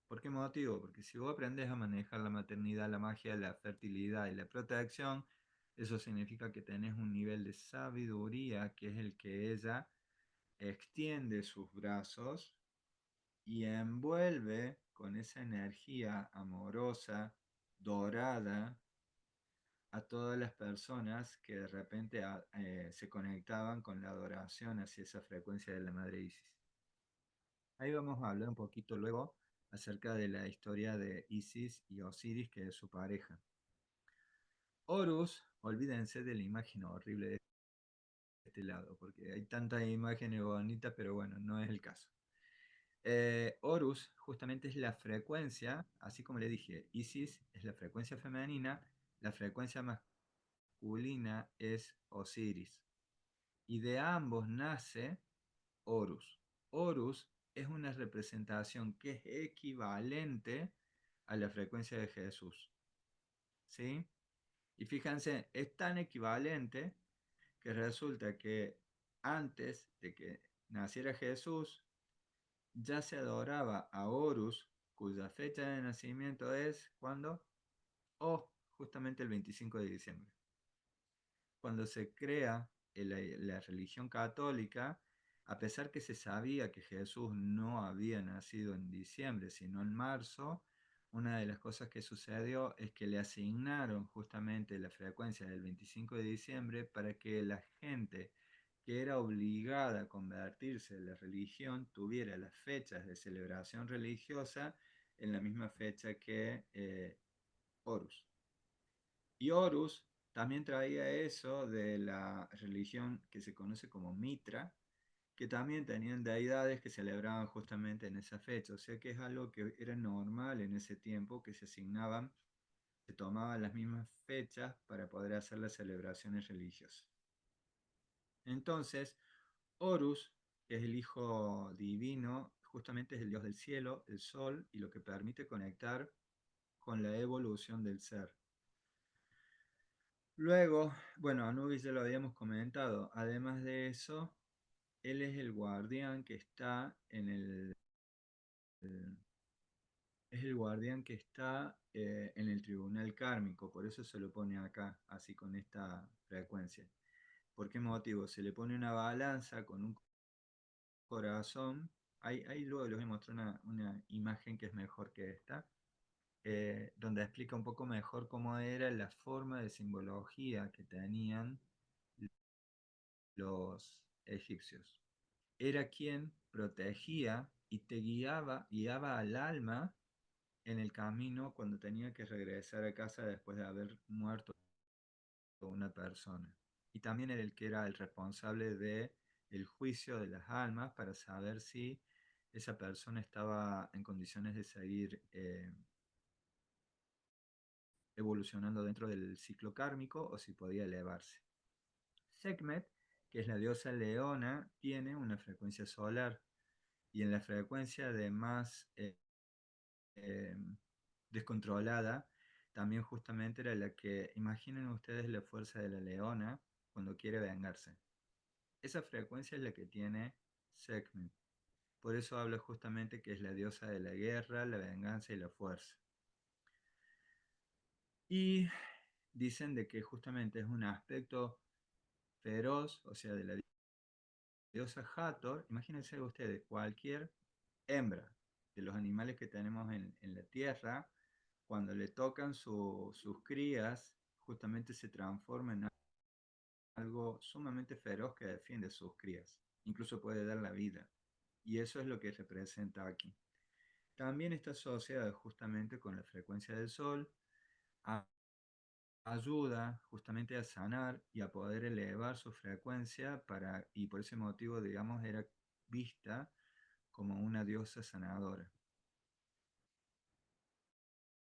¿Por qué motivo? Porque si vos aprendes a manejar la maternidad, la magia, la fertilidad y la protección, eso significa que tenés un nivel de sabiduría que es el que ella extiende sus brazos y envuelve con esa energía amorosa, dorada, a todas las personas que de repente se conectaban con la adoración hacia esa frecuencia de la Madre Isis. Ahí vamos a hablar un poquito luego acerca de la historia de Isis y Osiris, que es su pareja. Horus, olvídense de la imagen horrible de este lado, porque hay tantas imágenes bonitas, pero bueno, no es el caso. Horus justamente es la frecuencia, así como le dije, Isis es la frecuencia femenina, la frecuencia masculina es Osiris. Y de ambos nace Horus. Horus es una representación que es equivalente a la frecuencia de Jesús. ¿Sí? Y fíjense, es tan equivalente que resulta que antes de que naciera Jesús, ya se adoraba a Horus, cuya fecha de nacimiento es cuando, justamente el 25 de diciembre. Cuando se crea la religión católica, a pesar que se sabía que Jesús no había nacido en diciembre, sino en marzo, una de las cosas que sucedió es que le asignaron justamente la frecuencia del 25 de diciembre para que la gente que era obligada a convertirse en la religión tuviera las fechas de celebración religiosa en la misma fecha que Horus. Y Horus también traía eso de la religión que se conoce como Mitra, que también tenían deidades que celebraban justamente en esa fecha. O sea que es algo que era normal en ese tiempo, que se asignaban, se tomaban las mismas fechas para poder hacer las celebraciones religiosas. Entonces, Horus, que es el hijo divino, justamente es el dios del cielo, el sol, y lo que permite conectar con la evolución del ser. Luego, bueno, Anubis ya lo habíamos comentado. Además de eso, él es el guardián que está es el guardián que está en el tribunal kármico, por eso se lo pone acá, así con esta frecuencia. ¿Por qué motivo? Se le pone una balanza con un corazón. Ahí luego les voy a mostrar una imagen que es mejor que esta, donde explica un poco mejor cómo era la forma de simbología que tenían los egipcios. Era quien protegía y te guiaba al alma en el camino cuando tenía que regresar a casa después de haber muerto una persona. Y también era el que era el responsable de el juicio de las almas para saber si esa persona estaba en condiciones de seguir evolucionando dentro del ciclo kármico o si podía elevarse. Sekhmet, que es la diosa leona, tiene una frecuencia solar y en la frecuencia de más eh, descontrolada, también justamente era la que, imaginen ustedes la fuerza de la leona cuando quiere vengarse. Esa frecuencia es la que tiene Sekhmet. Por eso habla justamente que es la diosa de la guerra, la venganza y la fuerza. Y dicen de que justamente es un aspecto feroz, o sea, de la diosa Hathor. Imagínense ustedes, cualquier hembra de los animales que tenemos en la tierra, cuando le tocan sus crías, justamente se transforma en algo sumamente feroz que defiende a sus crías. Incluso puede dar la vida. Y eso es lo que representa aquí. También está asociada justamente con la frecuencia del sol, ayuda justamente a sanar y a poder elevar su frecuencia y por ese motivo, digamos, era vista como una diosa sanadora.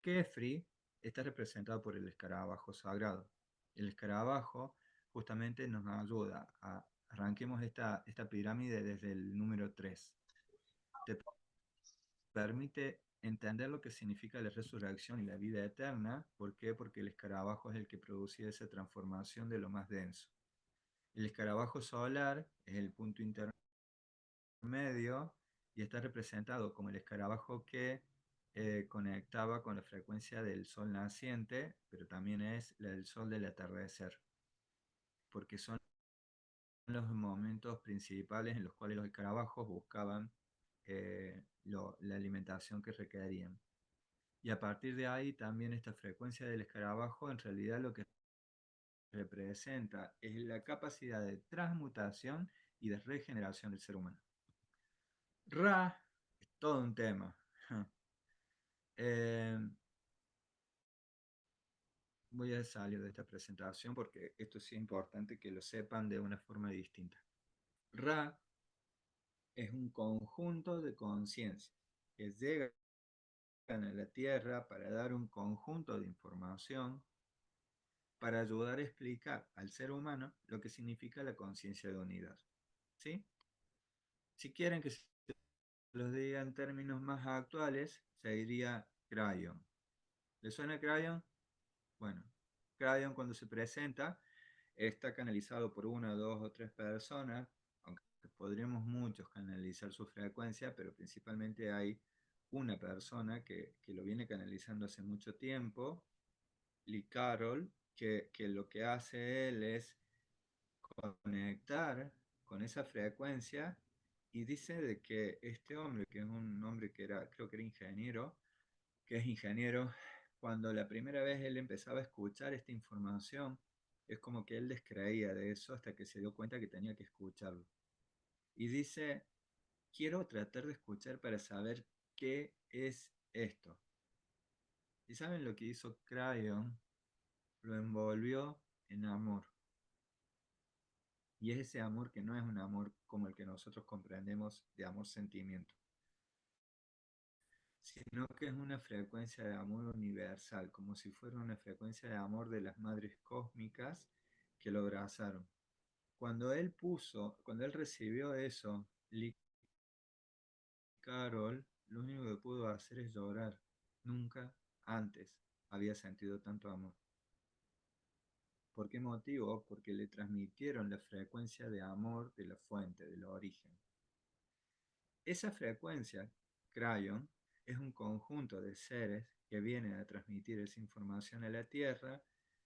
Kefri está representado por el escarabajo sagrado. El escarabajo justamente nos ayuda a arranquemos esta pirámide desde el número 3. Te permite entender lo que significa la resurrección y la vida eterna. ¿Por qué? Porque el escarabajo es el que producía esa transformación de lo más denso. El escarabajo solar es el punto intermedio y está representado como el escarabajo que conectaba con la frecuencia del sol naciente, pero también es la del sol del atardecer, porque son los momentos principales en los cuales los escarabajos buscaban la alimentación que requerían. Y a partir de ahí también esta frecuencia del escarabajo en realidad lo que representa es la capacidad de transmutación y de regeneración del ser humano. Ra es todo un tema. Eh, Voy a salir de esta presentación porque esto es importante que lo sepan de una forma distinta. Ra es un conjunto de conciencias que llegan a la Tierra para dar un conjunto de información para ayudar a explicar al ser humano lo que significa la conciencia de unidad. ¿Sí? Si quieren que se los diga en términos más actuales, se diría Crayon. ¿Le suena Crayon? Bueno, Crayon cuando se presenta está canalizado por una, dos o tres personas, aunque podríamos muchos canalizar su frecuencia, pero principalmente hay una persona que lo viene canalizando hace mucho tiempo, Lee Carroll, que lo que hace él es conectar con esa frecuencia y dice de que este hombre, que es un hombre que era, creo que era ingeniero, que es ingeniero, cuando la primera vez él empezaba a escuchar esta información, es como que él descreía de eso hasta que se dio cuenta que tenía que escucharlo. Y dice, quiero tratar de escuchar para saber qué es esto. ¿Y saben lo que hizo Crayon? Lo envolvió en amor. Y es ese amor que no es un amor como el que nosotros comprendemos de amor-sentimiento, sino que es una frecuencia de amor universal, como si fuera una frecuencia de amor de las madres cósmicas que lo abrazaron. Cuando él recibió eso, Lee Carroll lo único que pudo hacer es llorar. Nunca antes había sentido tanto amor. ¿Por qué motivo? Porque le transmitieron la frecuencia de amor de la fuente, del origen. Esa frecuencia, Crayon, es un conjunto de seres que vienen a transmitir esa información a la Tierra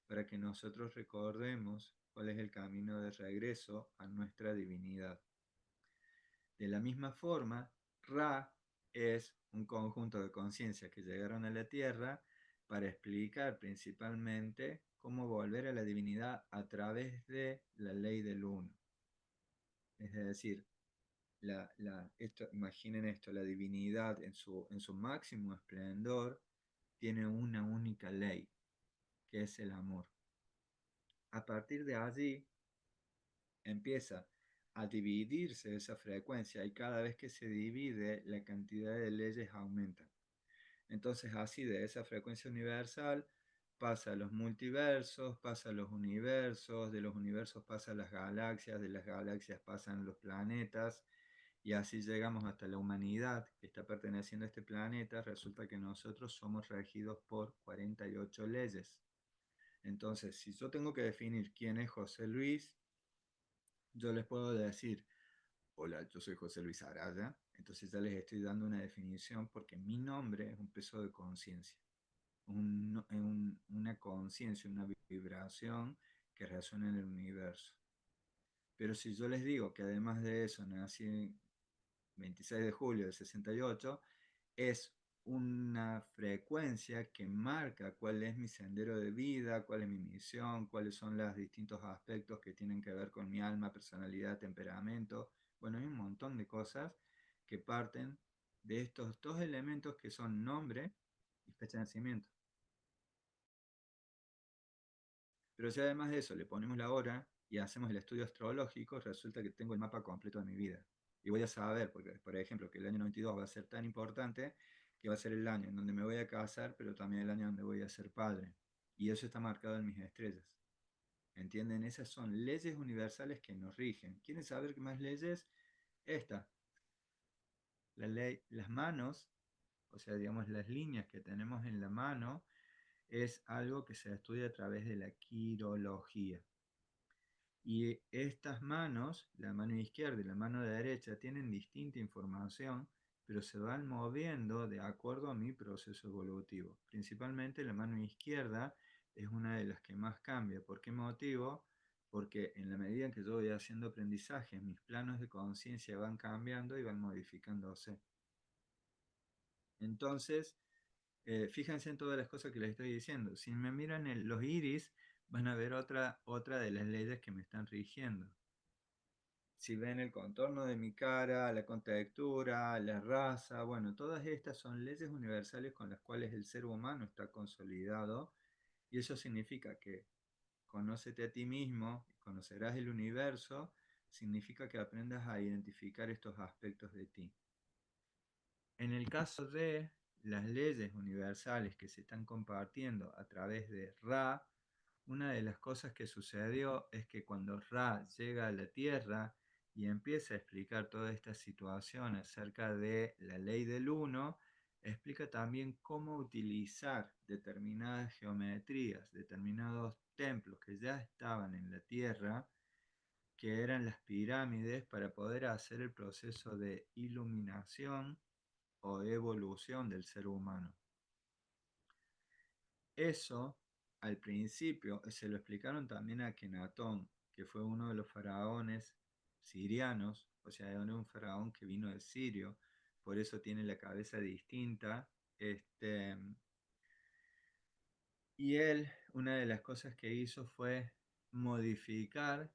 para que nosotros recordemos cuál es el camino de regreso a nuestra divinidad. De la misma forma, Ra es un conjunto de conciencias que llegaron a la Tierra para explicar principalmente cómo volver a la divinidad a través de la ley del uno. Es decir, imaginen esto, la divinidad en su máximo esplendor tiene una única ley, que es el amor. A partir de allí empieza a dividirse esa frecuencia y cada vez que se divide la cantidad de leyes aumenta. Entonces así de esa frecuencia universal pasa a los multiversos, pasa a los universos, de los universos pasa a las galaxias, de las galaxias pasan los planetas, y así llegamos hasta la humanidad que está perteneciendo a este planeta. Resulta que nosotros somos regidos por 48 leyes. Entonces, si yo tengo que definir quién es José Luis, yo les puedo decir, hola, yo soy José Luis Araya. Entonces ya les estoy dando una definición porque mi nombre es un peso de conciencia, una conciencia, una vibración que resuena en el universo. Pero si yo les digo que además de eso nací 26 de julio del 68, es una frecuencia que marca cuál es mi sendero de vida, cuál es mi misión, cuáles son los distintos aspectos que tienen que ver con mi alma, personalidad, temperamento. Bueno, hay un montón de cosas que parten de estos dos elementos que son nombre y fecha de nacimiento. Pero si además de eso le ponemos la hora y hacemos el estudio astrológico, resulta que tengo el mapa completo de mi vida. Y voy a saber, porque, por ejemplo, que el año 92 va a ser tan importante que va a ser el año en donde me voy a casar, pero también el año donde voy a ser padre. Y eso está marcado en mis estrellas. ¿Entienden? Esas son leyes universales que nos rigen. ¿Quieren saber qué más leyes? Esta, la ley, las manos, o sea, digamos, las líneas que tenemos en la mano, es algo que se estudia a través de la quirología. Y estas manos, la mano izquierda y la mano derecha, tienen distinta información, pero se van moviendo de acuerdo a mi proceso evolutivo. Principalmente la mano izquierda es una de las que más cambia. ¿Por qué motivo? Porque en la medida en que yo voy haciendo aprendizaje, mis planos de conciencia van cambiando y van modificándose. Entonces, fíjense en todas las cosas que les estoy diciendo. Si me miran los iris, van a ver otra de las leyes que me están rigiendo. Si ven el contorno de mi cara, la contextura, la raza, bueno, todas estas son leyes universales con las cuales el ser humano está consolidado y eso significa que conócete a ti mismo, conocerás el universo, significa que aprendas a identificar estos aspectos de ti. En el caso de las leyes universales que se están compartiendo a través de Ra, una de las cosas que sucedió es que cuando Ra llega a la Tierra y empieza a explicar toda esta situación acerca de la ley del uno, explica también cómo utilizar determinadas geometrías, determinados templos que ya estaban en la Tierra, que eran las pirámides, para poder hacer el proceso de iluminación o evolución del ser humano. Eso, al principio, se lo explicaron también a Akenatón, que fue uno de los faraones sirianos, o sea, era un faraón que vino de Sirio, por eso tiene la cabeza distinta. Y él, una de las cosas que hizo fue modificar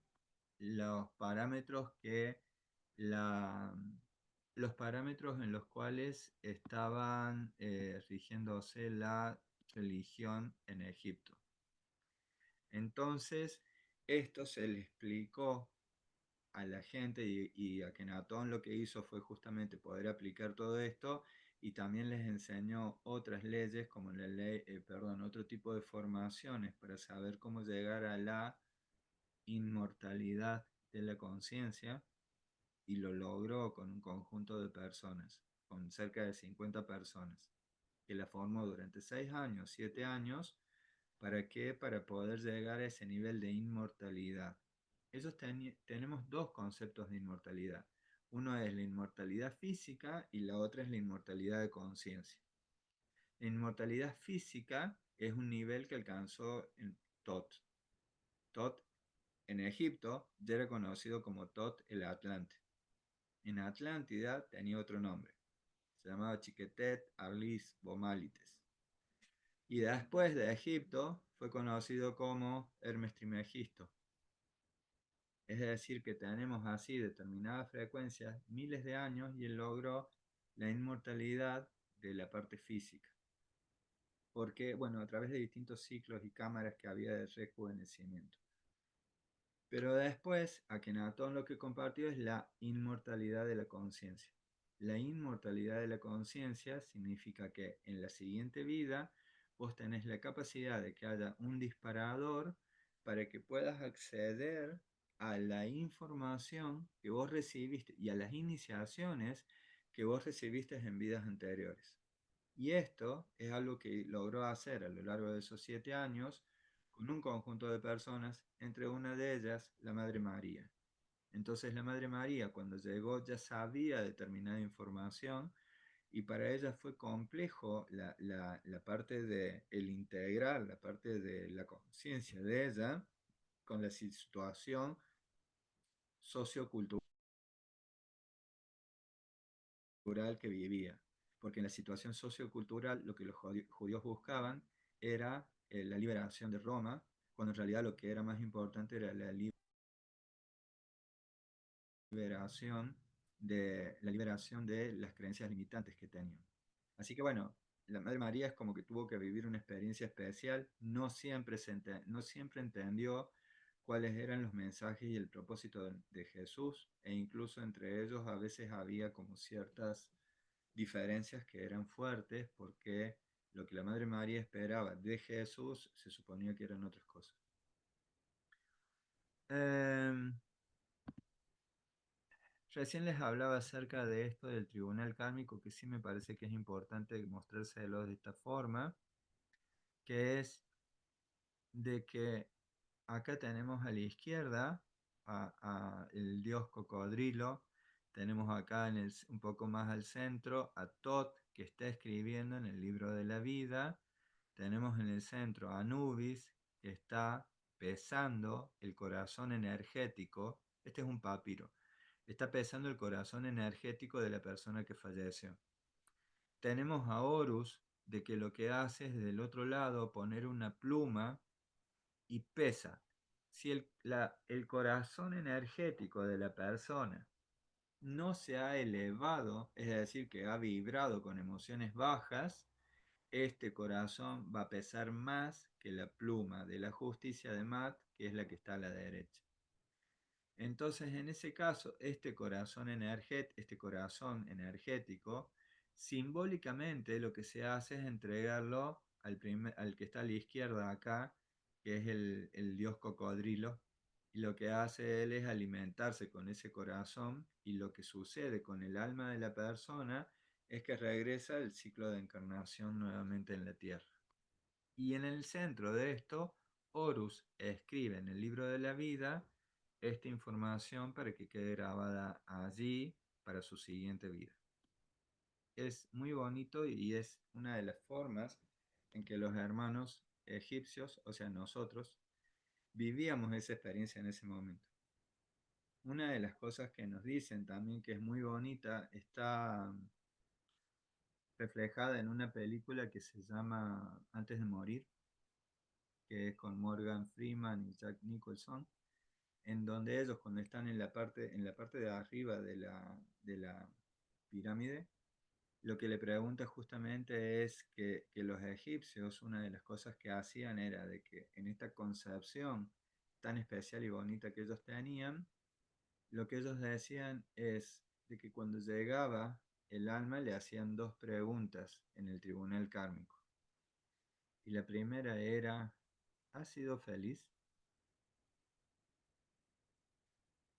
los parámetros la, los parámetros en los cuales estaban rigiéndose la religión en Egipto. Entonces, esto se le explicó a la gente y Akenatón lo que hizo fue justamente poder aplicar todo esto y también les enseñó otras leyes como la ley, otro tipo de formaciones para saber cómo llegar a la inmortalidad de la conciencia y lo logró con un conjunto de personas, con cerca de 50 personas, que la formó durante 6 años, 7 años. ¿Para qué? Para poder llegar a ese nivel de inmortalidad. Tenemos dos conceptos de inmortalidad. Uno es la inmortalidad física y la otra es la inmortalidad de conciencia. La inmortalidad física es un nivel que alcanzó en Tot. Tot en Egipto ya era conocido como Tot el Atlante. En Atlántida tenía otro nombre. Se llamaba Chiquetet Arlis Bomalites. Y después de Egipto fue conocido como Hermes Trismegisto. Es decir, que tenemos así determinadas frecuencias, miles de años, y él logró la inmortalidad de la parte física. Porque, bueno, a través de distintos ciclos y cámaras que había de rejuvenecimiento. Pero después, Akenatón lo que compartió es la inmortalidad de la conciencia. La inmortalidad de la conciencia significa que en la siguiente vida vos tenés la capacidad de que haya un disparador para que puedas acceder a la información que vos recibiste y a las iniciaciones que vos recibiste en vidas anteriores. Y esto es algo que logró hacer a lo largo de esos 7 años con un conjunto de personas, entre una de ellas la Madre María. Entonces la Madre María cuando llegó ya sabía determinada información y para ella fue complejo la parte de el integrar, la parte de la conciencia de ella con la situación sociocultural que vivía. Porque en la situación sociocultural lo que los judíos buscaban era la liberación de Roma, cuando en realidad lo que era más importante era la liberación de las creencias limitantes que tenían. Así que bueno, la Madre María es como que tuvo que vivir una experiencia especial, no siempre entendió cuáles eran los mensajes y el propósito de Jesús, e incluso entre ellos a veces había como ciertas diferencias que eran fuertes porque lo que la Madre María esperaba de Jesús se suponía que eran otras cosas. Em, Recién les hablaba acerca de esto del tribunal kármico, que sí me parece que es importante mostrárselo de esta forma, que es de que acá tenemos a la izquierda a el dios cocodrilo, tenemos acá un poco más al centro a Tot, que está escribiendo en el libro de la vida, tenemos en el centro a Anubis, que está pesando el corazón energético, este es un papiro, está pesando el corazón energético de la persona que falleció. Tenemos a Horus, de que lo que hace es del otro lado poner una pluma y pesa. Si el corazón energético de la persona no se ha elevado, es decir, que ha vibrado con emociones bajas, este corazón va a pesar más que la pluma de la justicia de Mat, que es la que está a la derecha. Entonces, en ese caso, este corazón energético, simbólicamente lo que se hace es entregarlo al que está a la izquierda acá, que es el dios cocodrilo, y lo que hace él es alimentarse con ese corazón, y lo que sucede con el alma de la persona es que regresa el ciclo de encarnación nuevamente en la tierra. Y en el centro de esto, Horus escribe en el libro de la vida esta información para que quede grabada allí para su siguiente vida. Es muy bonito y es una de las formas en que los hermanos egipcios, o sea, nosotros, vivíamos esa experiencia en ese momento. Una de las cosas que nos dicen también que es muy bonita está reflejada en una película que se llama Antes de morir, que es con Morgan Freeman y Jack Nicholson, en donde ellos cuando están en la parte de arriba de la pirámide, lo que le pregunta justamente es que los egipcios, una de las cosas que hacían era de que en esta concepción tan especial y bonita que ellos tenían, lo que ellos decían es de que cuando llegaba el alma le hacían dos preguntas en el tribunal kármico. Y la primera era, ¿has sido feliz?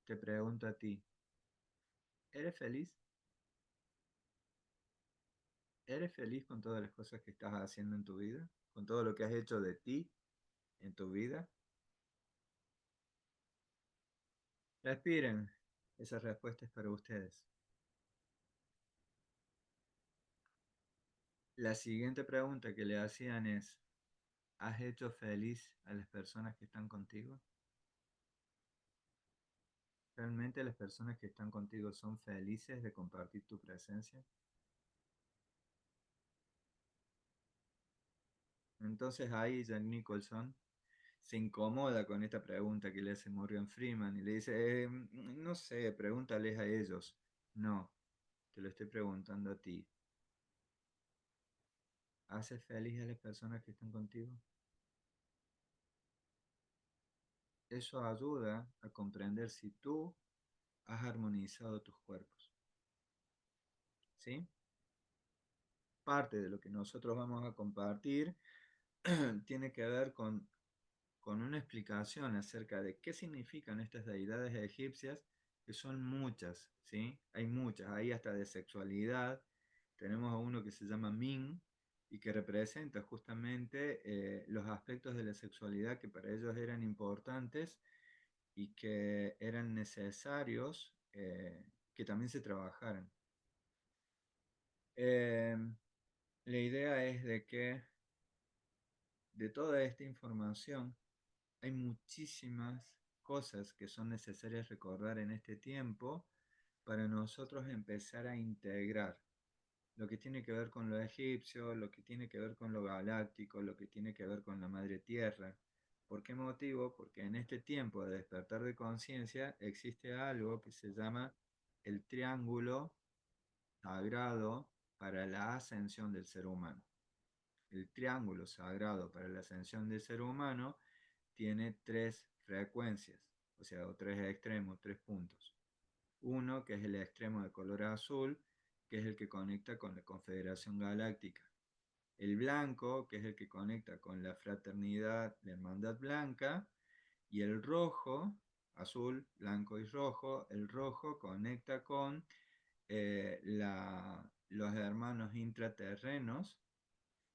Te pregunto a ti, ¿eres feliz? ¿Eres feliz con todas las cosas que estás haciendo en tu vida? ¿Con todo lo que has hecho de ti en tu vida? Respiren. Esa respuesta es para ustedes. La siguiente pregunta que le hacían es, ¿has hecho feliz a las personas que están contigo? ¿Realmente las personas que están contigo son felices de compartir tu presencia? Entonces ahí Jack Nicholson se incomoda con esta pregunta que le hace Morgan Freeman y le dice, no sé, pregúntales a ellos. No, te lo estoy preguntando a ti. ¿Haces feliz a las personas que están contigo? Eso ayuda a comprender si tú has armonizado tus cuerpos. ¿Sí? Parte de lo que nosotros vamos a compartir tiene que ver con una explicación acerca de qué significan estas deidades egipcias, que son muchas, ¿sí? Hay muchas, hay hasta de sexualidad. Tenemos a uno que se llama Min y que representa justamente los aspectos de la sexualidad que para ellos eran importantes y que eran necesarios que también se trabajaran. Eh, la idea es de que de toda esta información hay muchísimas cosas que son necesarias recordar en este tiempo para nosotros empezar a integrar lo que tiene que ver con lo egipcio, lo que tiene que ver con lo galáctico, lo que tiene que ver con la madre tierra. ¿Por qué motivo? Porque en este tiempo de despertar de conciencia existe algo que se llama el triángulo sagrado para la ascensión del ser humano. El triángulo sagrado para la ascensión del ser humano tiene tres frecuencias, o sea, o tres extremos, tres puntos. Uno, que es el extremo de color azul, que es el que conecta con la Confederación Galáctica. El blanco, que es el que conecta con la fraternidad, la hermandad blanca. Y el rojo, azul, blanco y rojo. El rojo conecta con los hermanos intraterrenos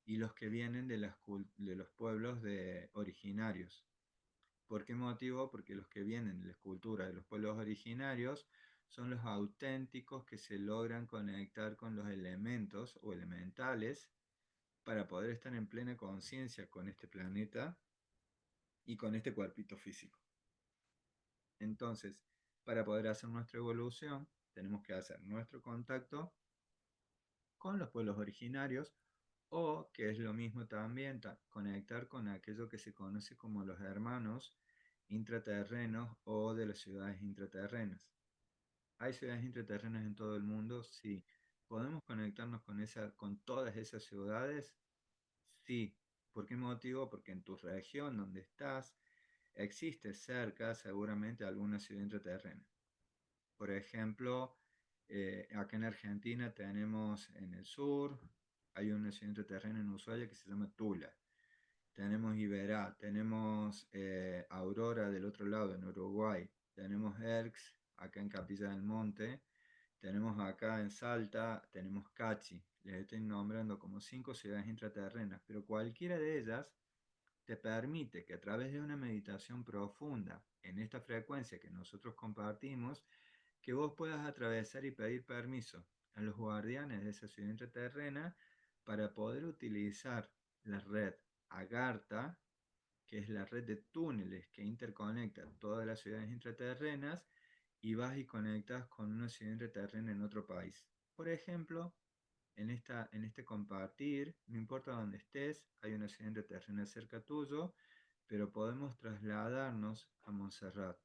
y los que vienen de los pueblos originarios. ¿Por qué motivo? Porque los que vienen de la escultura de los pueblos originarios son los auténticos que se logran conectar con los elementos o elementales para poder estar en plena conciencia con este planeta y con este cuerpito físico. Entonces, para poder hacer nuestra evolución, tenemos que hacer nuestro contacto con los pueblos originarios o, que es lo mismo también, conectar con aquello que se conoce como los hermanos intraterrenos o de las ciudades intraterrenas. ¿Hay ciudades intraterrenas en todo el mundo? Sí. ¿Podemos conectarnos con todas esas ciudades? Sí. ¿Por qué motivo? Porque en tu región donde estás existe cerca seguramente alguna ciudad intraterrena. Por ejemplo, acá en Argentina tenemos en el sur, hay una ciudad intraterrena en Ushuaia que se llama Tula. Tenemos Iberá, tenemos Aurora del otro lado, en Uruguay. Tenemos Erx, acá en Capilla del Monte. Tenemos acá en Salta, tenemos Cachi. Les estoy nombrando como 5 ciudades intraterrenas, pero cualquiera de ellas te permite que a través de una meditación profunda en esta frecuencia que nosotros compartimos, que vos puedas atravesar y pedir permiso a los guardianes de esa ciudad intraterrena para poder utilizar la red Agartha, que es la red de túneles que interconecta todas las ciudades intraterrenas, y vas y conectas con una ciudad intraterrena en otro país. Por ejemplo, en este compartir, no importa dónde estés, hay una ciudad intraterrena cerca tuyo, pero podemos trasladarnos a Montserrat.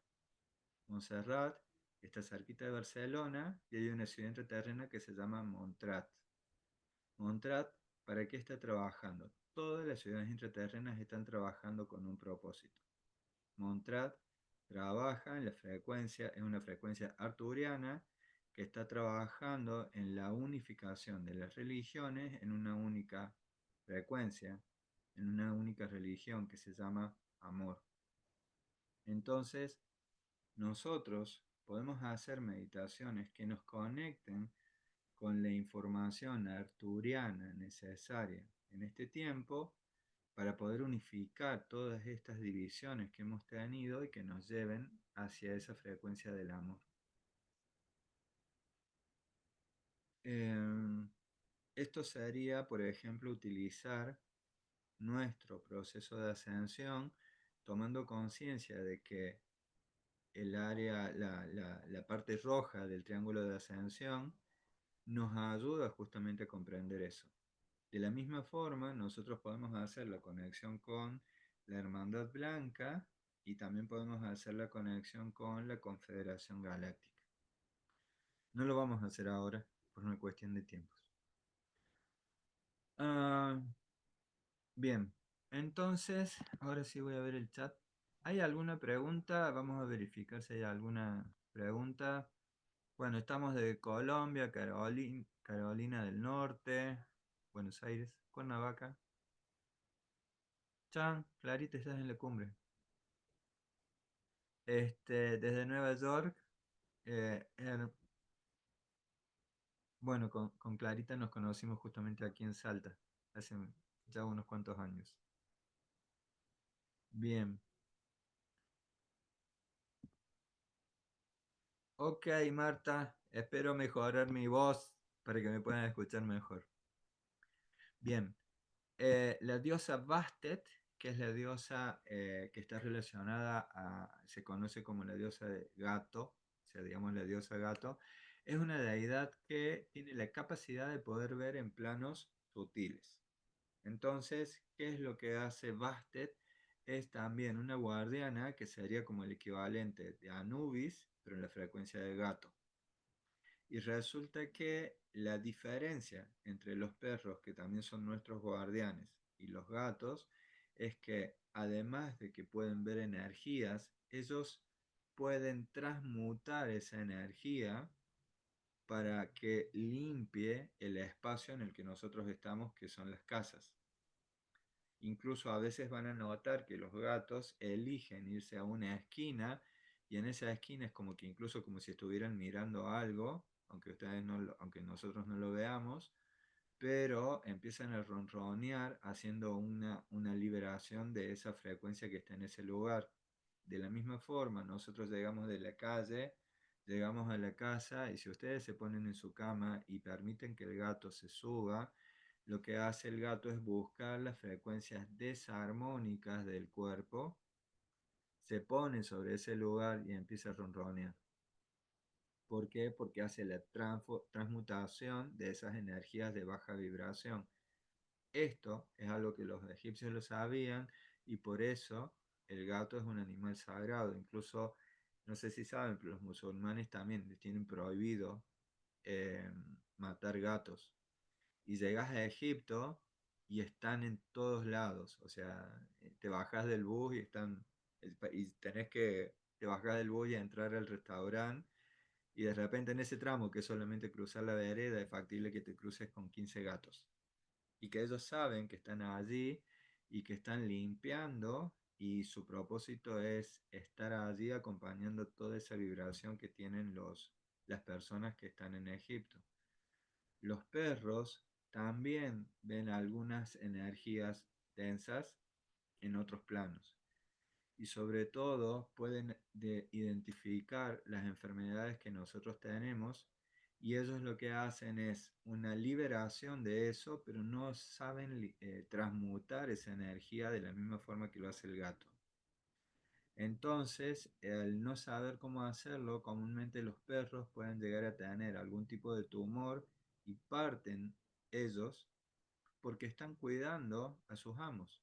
Montserrat está cerquita de Barcelona y hay una ciudad intraterrena que se llama Montrat. Montrat, ¿para qué está trabajando? Todas las ciudades intraterrenas están trabajando con un propósito. Montrat trabaja en la frecuencia, es una frecuencia arturiana que está trabajando en la unificación de las religiones en una única frecuencia, en una única religión que se llama amor. Entonces, nosotros podemos hacer meditaciones que nos conecten con la información arturiana necesaria en este tiempo para poder unificar todas estas divisiones que hemos tenido y que nos lleven hacia esa frecuencia del amor. Eh, Esto sería, por ejemplo, utilizar nuestro proceso de ascensión tomando conciencia de que el área, la parte roja del triángulo de ascensión nos ayuda justamente a comprender eso. De la misma forma, nosotros podemos hacer la conexión con la Hermandad Blanca y también podemos hacer la conexión con la Confederación Galáctica. No lo vamos a hacer ahora por una cuestión de tiempos. Ah, bien, entonces, ahora sí voy a ver el chat. ¿Hay alguna pregunta? Vamos a verificar si hay alguna pregunta. Bueno, estamos de Colombia, Carolina del Norte, Buenos Aires, Cuernavaca. Chan, Clarita, estás en la cumbre. Desde Nueva York, eh, er- bueno, con Clarita nos conocimos justamente aquí en Salta, hace ya unos cuantos años. Bien, ok, Marta, espero mejorar mi voz para que me puedan escuchar mejor. Bien, la diosa Bastet, que es la diosa que está relacionada se conoce como la diosa de gato, o sea, digamos la diosa gato, es una deidad que tiene la capacidad de poder ver en planos sutiles. Entonces, ¿qué es lo que hace Bastet? Es también una guardiana que sería como el equivalente de Anubis, pero en la frecuencia de gato. Y resulta que la diferencia entre los perros, que también son nuestros guardianes, y los gatos, es que además de que pueden ver energías, ellos pueden transmutar esa energía para que limpie el espacio en el que nosotros estamos, que son las casas. Incluso a veces van a notar que los gatos eligen irse a una esquina y en esa esquina es como que incluso como si estuvieran mirando algo, aunque ustedes no aunque nosotros no lo veamos, pero empiezan a ronronear haciendo una liberación de esa frecuencia que está en ese lugar. De la misma forma, nosotros llegamos de la calle, llegamos a la casa y si ustedes se ponen en su cama y permiten que el gato se suba, lo que hace el gato es buscar las frecuencias desarmónicas del cuerpo, se pone sobre ese lugar y empieza a ronronear. ¿Por qué? Porque hace la transmutación de esas energías de baja vibración. Esto es algo que los egipcios lo sabían y por eso el gato es un animal sagrado. Incluso, no sé si saben, pero los musulmanes también les tienen prohibido eh, matar gatos. Y llegas a Egipto y están en todos lados. O sea, te bajas del bus y están, y tenés que, te bajas del bus y entrar al restaurante. Y de repente en ese tramo, que es solamente cruzar la vereda, es factible que te cruces con 15 gatos y que ellos saben que están allí y que están limpiando y su propósito es estar allí acompañando toda esa vibración que tienen las personas que están en Egipto. Los perros también ven algunas energías densas en otros planos y sobre todo pueden identificar las enfermedades que nosotros tenemos y ellos lo que hacen es una liberación de eso, pero no saben transmutar esa energía de la misma forma que lo hace el gato. Entonces, al no saber cómo hacerlo, comúnmente los perros pueden llegar a tener algún tipo de tumor y parten ellos porque están cuidando a sus amos,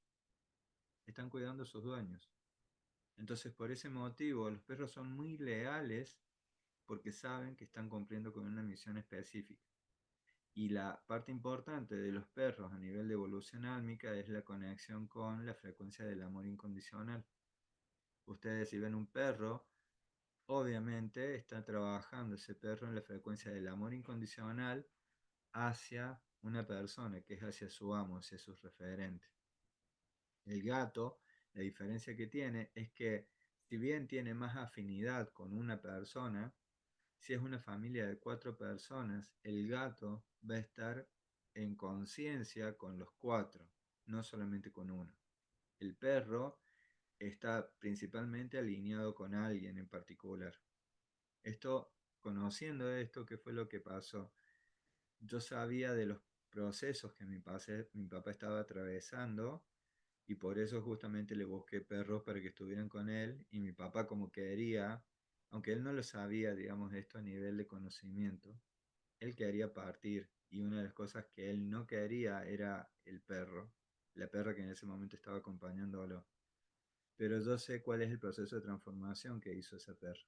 están cuidando a sus dueños. Entonces, por ese motivo, los perros son muy leales porque saben que están cumpliendo con una misión específica. Y la parte importante de los perros a nivel de evolución álmica es la conexión con la frecuencia del amor incondicional. Ustedes si ven un perro, obviamente está trabajando ese perro en la frecuencia del amor incondicional hacia una persona, que es hacia su amo, hacia su referente. El gato, la diferencia que tiene es que si bien tiene más afinidad con una persona, si es una familia de 4 personas, el gato va a estar en conciencia con los 4, no solamente con uno. El perro está principalmente alineado con alguien en particular. Esto, conociendo esto, ¿qué fue lo que pasó? Yo sabía de los procesos que mi papá estaba atravesando y por eso justamente le busqué perros para que estuvieran con él y mi papá como quería, aunque él no lo sabía, digamos, esto a nivel de conocimiento, él quería partir y una de las cosas que él no quería era el perro, la perra que en ese momento estaba acompañándolo. Pero yo sé cuál es el proceso de transformación que hizo esa perra.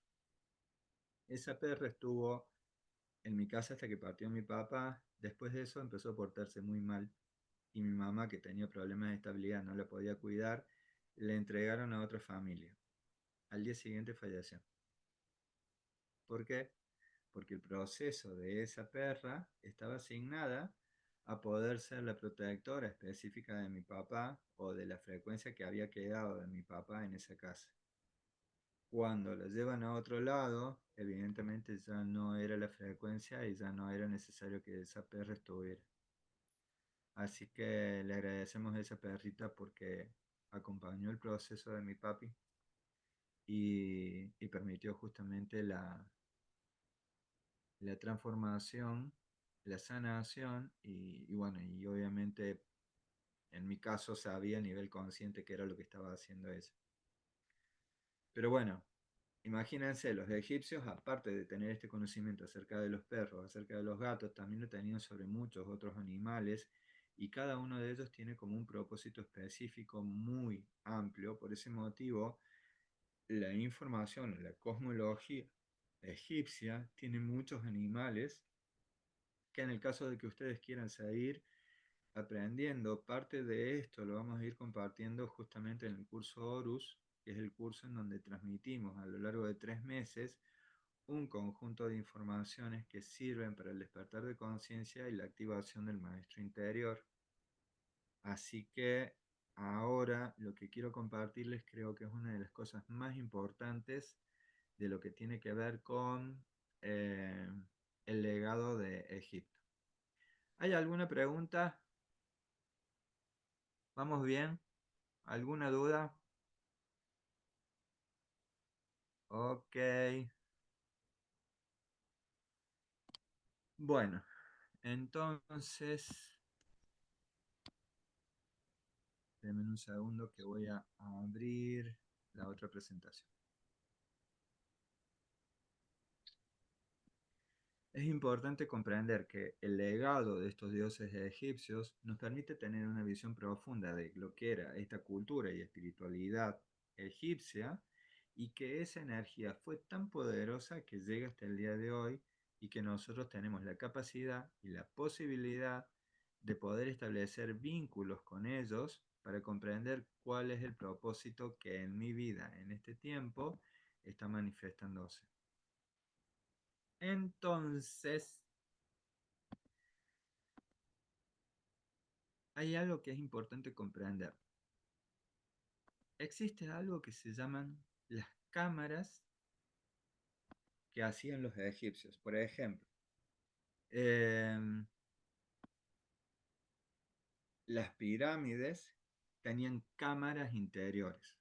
Esa perra estuvo en mi casa hasta que partió mi papá. Después de eso empezó a portarse muy mal y mi mamá, que tenía problemas de estabilidad, no la podía cuidar, le entregaron a otra familia. Al día siguiente falleció. ¿Por qué? Porque el proceso de esa perra estaba asignada a poder ser la protectora específica de mi papá o de la frecuencia que había quedado de mi papá en esa casa. Cuando la llevan a otro lado, evidentemente ya no era la frecuencia y ya no era necesario que esa perra estuviera. Así que le agradecemos a esa perrita porque acompañó el proceso de mi papi y permitió justamente la transformación, la sanación y bueno, y obviamente en mi caso sabía a nivel consciente que era lo que estaba haciendo ella. Pero bueno, imagínense, los egipcios, aparte de tener este conocimiento acerca de los perros, acerca de los gatos, también lo tenían sobre muchos otros animales y cada uno de ellos tiene como un propósito específico muy amplio. Por ese motivo, la información, la cosmología egipcia tiene muchos animales que en el caso de que ustedes quieran seguir aprendiendo, parte de esto lo vamos a ir compartiendo justamente en el curso Horus, que es el curso en donde transmitimos a lo largo de 3 meses un conjunto de informaciones que sirven para el despertar de conciencia y la activación del maestro interior. Así que ahora lo que quiero compartirles creo que es una de las cosas más importantes de lo que tiene que ver con eh, el legado de Egipto. ¿Hay alguna pregunta? ¿Vamos bien? ¿Alguna duda? Ok. Bueno, entonces, denme un segundo que voy a abrir la otra presentación. Es importante comprender que el legado de estos dioses egipcios nos permite tener una visión profunda de lo que era esta cultura y espiritualidad egipcia y que esa energía fue tan poderosa que llega hasta el día de hoy y que nosotros tenemos la capacidad y la posibilidad de poder establecer vínculos con ellos para comprender cuál es el propósito que en mi vida en este tiempo está manifestándose. Entonces, hay algo que es importante comprender. Existe algo que se llaman las cámaras que hacían los egipcios. Por ejemplo, em, las pirámides tenían cámaras interiores.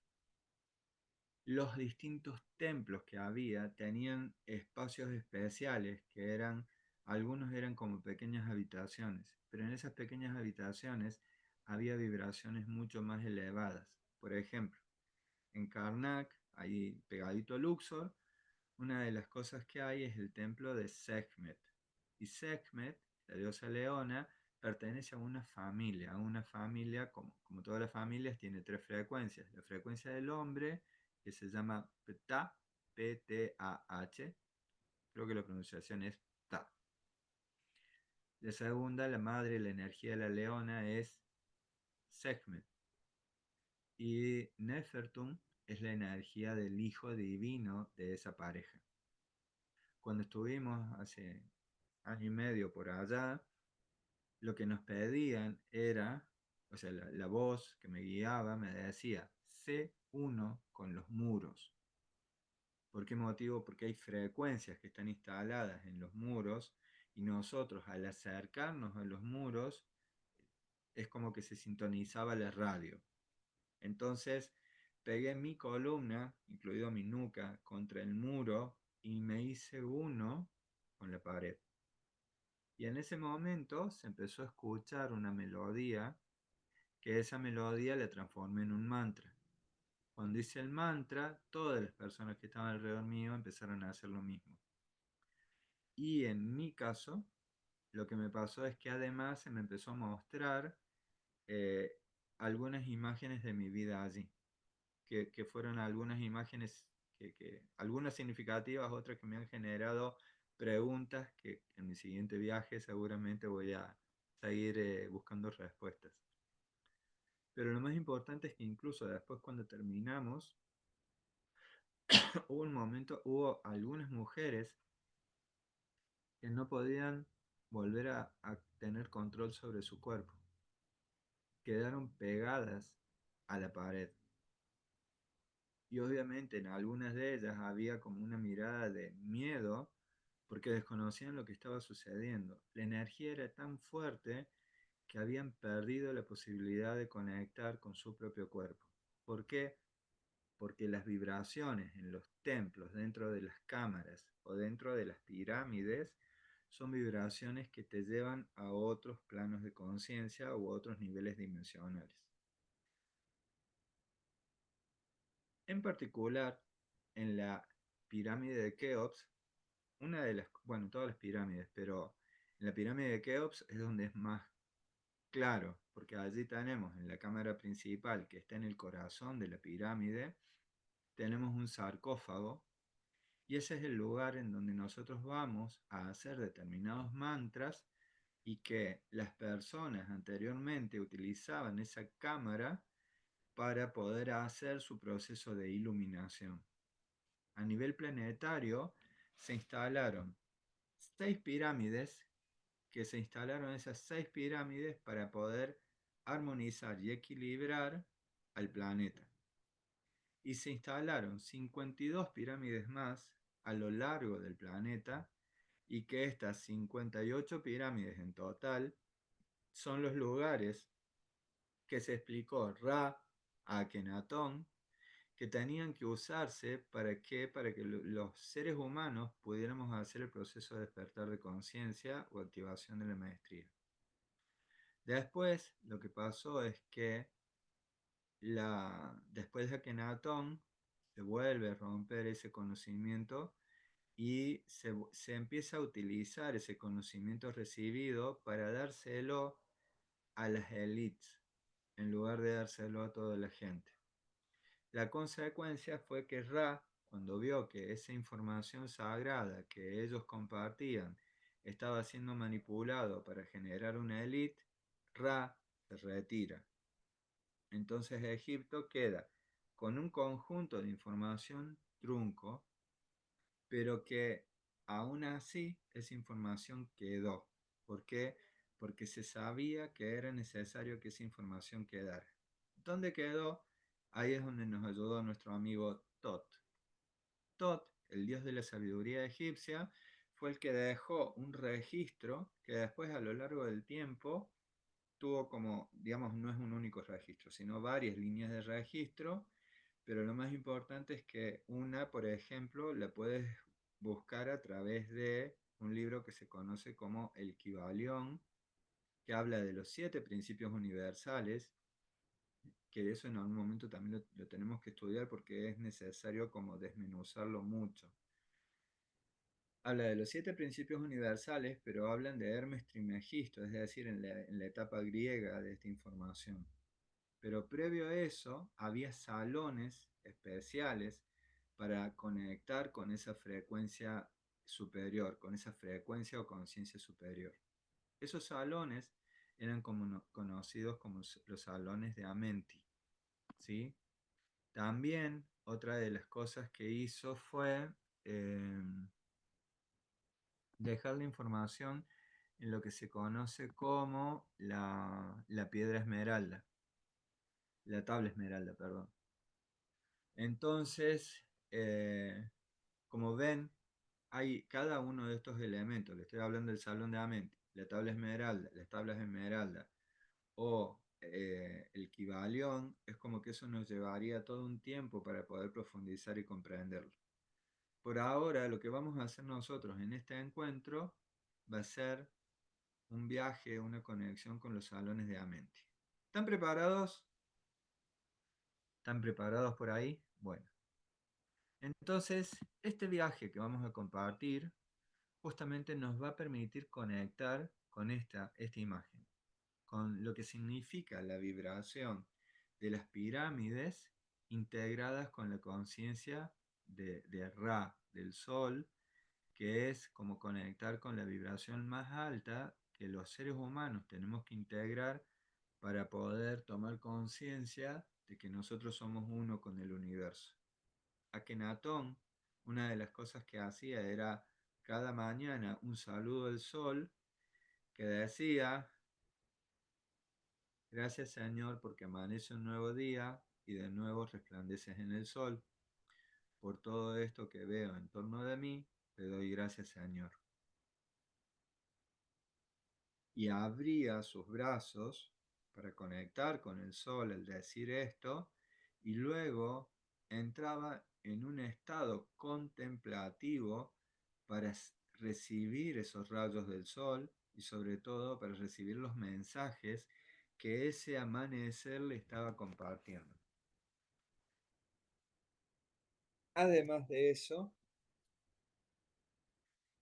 Los distintos templos que había tenían espacios especiales que eran, algunos eran como pequeñas habitaciones, pero en esas pequeñas habitaciones había vibraciones mucho más elevadas. Por ejemplo, en Karnak, ahí pegadito a Luxor, una de las cosas que hay es el templo de Sekhmet. Y Sekhmet, la diosa leona, pertenece a una familia, como todas las familias, tiene tres frecuencias. La frecuencia del hombre, que se llama Ptah, P-T-A-H, creo que la pronunciación es Ptah. La segunda, la madre, la energía de la leona, es Sekhmet. Y Nefertum es la energía del hijo divino de esa pareja. Cuando estuvimos hace año y medio por allá, lo que nos pedían era, o sea, la voz que me guiaba me decía, sé uno con los muros. ¿Por qué motivo? Porque hay frecuencias que están instaladas en los muros y nosotros al acercarnos a los muros es como que se sintonizaba la radio. Entonces pegué mi columna, incluido mi nuca, contra el muro y me hice uno con la pared. Y en ese momento se empezó a escuchar una melodía, que esa melodía la transformé en un mantra. Cuando hice el mantra, todas las personas que estaban alrededor mío empezaron a hacer lo mismo. Y en mi caso, lo que me pasó es que además se me empezó a mostrar eh, algunas imágenes de mi vida allí, que fueron algunas imágenes, algunas significativas, otras que me han generado preguntas que en mi siguiente viaje seguramente voy a seguir buscando respuestas. Pero lo más importante es que incluso después cuando terminamos, hubo algunas mujeres que no podían volver a tener control sobre su cuerpo. Quedaron pegadas a la pared. Y obviamente en algunas de ellas había como una mirada de miedo porque desconocían lo que estaba sucediendo. La energía era tan fuerte que habían perdido la posibilidad de conectar con su propio cuerpo. ¿Por qué? Porque las vibraciones en los templos, dentro de las cámaras o dentro de las pirámides, son vibraciones que te llevan a otros planos de conciencia u otros niveles dimensionales. En particular, en la pirámide de Keops, una de las, bueno, todas las pirámides, pero en la pirámide de Keops es donde es más claro, porque allí tenemos en la cámara principal, que está en el corazón de la pirámide, tenemos un sarcófago y ese es el lugar en donde nosotros vamos a hacer determinados mantras y que las personas anteriormente utilizaban esa cámara para poder hacer su proceso de iluminación. A nivel planetario se instalaron 6 pirámides, que se instalaron esas 6 pirámides para poder armonizar y equilibrar al planeta. y se instalaron 52 pirámides más a lo largo del planeta y que estas 58 pirámides en total son los lugares que se explicó Ra a Akenatón que tenían que usarse para que los seres humanos pudiéramos hacer el proceso de despertar de conciencia o activación de la maestría. Después, lo que pasó es que después de Akenatón se vuelve a romper ese conocimiento y se empieza a utilizar ese conocimiento recibido para dárselo a las élites en lugar de dárselo a toda la gente. La consecuencia fue que Ra, cuando vio que esa información sagrada que ellos compartían estaba siendo manipulado para generar una élite, Ra se retira. Entonces Egipto queda con un conjunto de información trunco, pero que aún así esa información quedó. ¿Por qué? Porque se sabía que era necesario que esa información quedara. ¿Dónde quedó? Ahí es donde nos ayudó nuestro amigo Tot. Tot, el dios de la sabiduría egipcia, fue el que dejó un registro que después a lo largo del tiempo tuvo como, digamos, no es un único registro, sino varias líneas de registro, pero lo más importante es que una, por ejemplo, la puedes buscar a través de un libro que se conoce como el Kybalión, que habla de los 7 principios universales, que eso en algún momento también lo tenemos que estudiar porque es necesario como desmenuzarlo mucho. Habla de los 7 principios universales, pero hablan de Hermes Trismegisto, es decir, en la etapa griega de esta información. Pero previo a eso, había salones especiales para conectar con esa frecuencia superior, con esa frecuencia o conciencia superior. Esos salones eran conocidos como los salones de Amenti, ¿sí? También otra de las cosas que hizo fue dejar la información en lo que se conoce como la piedra esmeralda, la tabla esmeralda, perdón. Entonces, como ven, hay cada uno de estos elementos. Le estoy hablando del salón de Amenti, la tabla esmeralda, las tablas esmeralda o el Kybalión. Es como que eso nos llevaría todo un tiempo para poder profundizar y comprenderlo. Por ahora, lo que vamos a hacer nosotros en este encuentro va a ser un viaje, una conexión con los salones de Amenti. ¿Están preparados? ¿Están preparados por ahí? Bueno. Entonces, este viaje que vamos a compartir justamente nos va a permitir conectar con esta imagen, con lo que significa la vibración de las pirámides integradas con la conciencia de Ra, del Sol, que es como conectar con la vibración más alta que los seres humanos tenemos que integrar para poder tomar conciencia de que nosotros somos uno con el universo. Akenatón, una de las cosas que hacía era cada mañana un saludo al sol que decía: gracias Señor porque amanece un nuevo día y de nuevo resplandeces en el sol. Por todo esto que veo en torno de mí, te doy gracias Señor. Y abría sus brazos para conectar con el sol al decir esto, y luego entraba en un estado contemplativo para recibir esos rayos del sol y sobre todo para recibir los mensajes que ese amanecer le estaba compartiendo. Además de eso,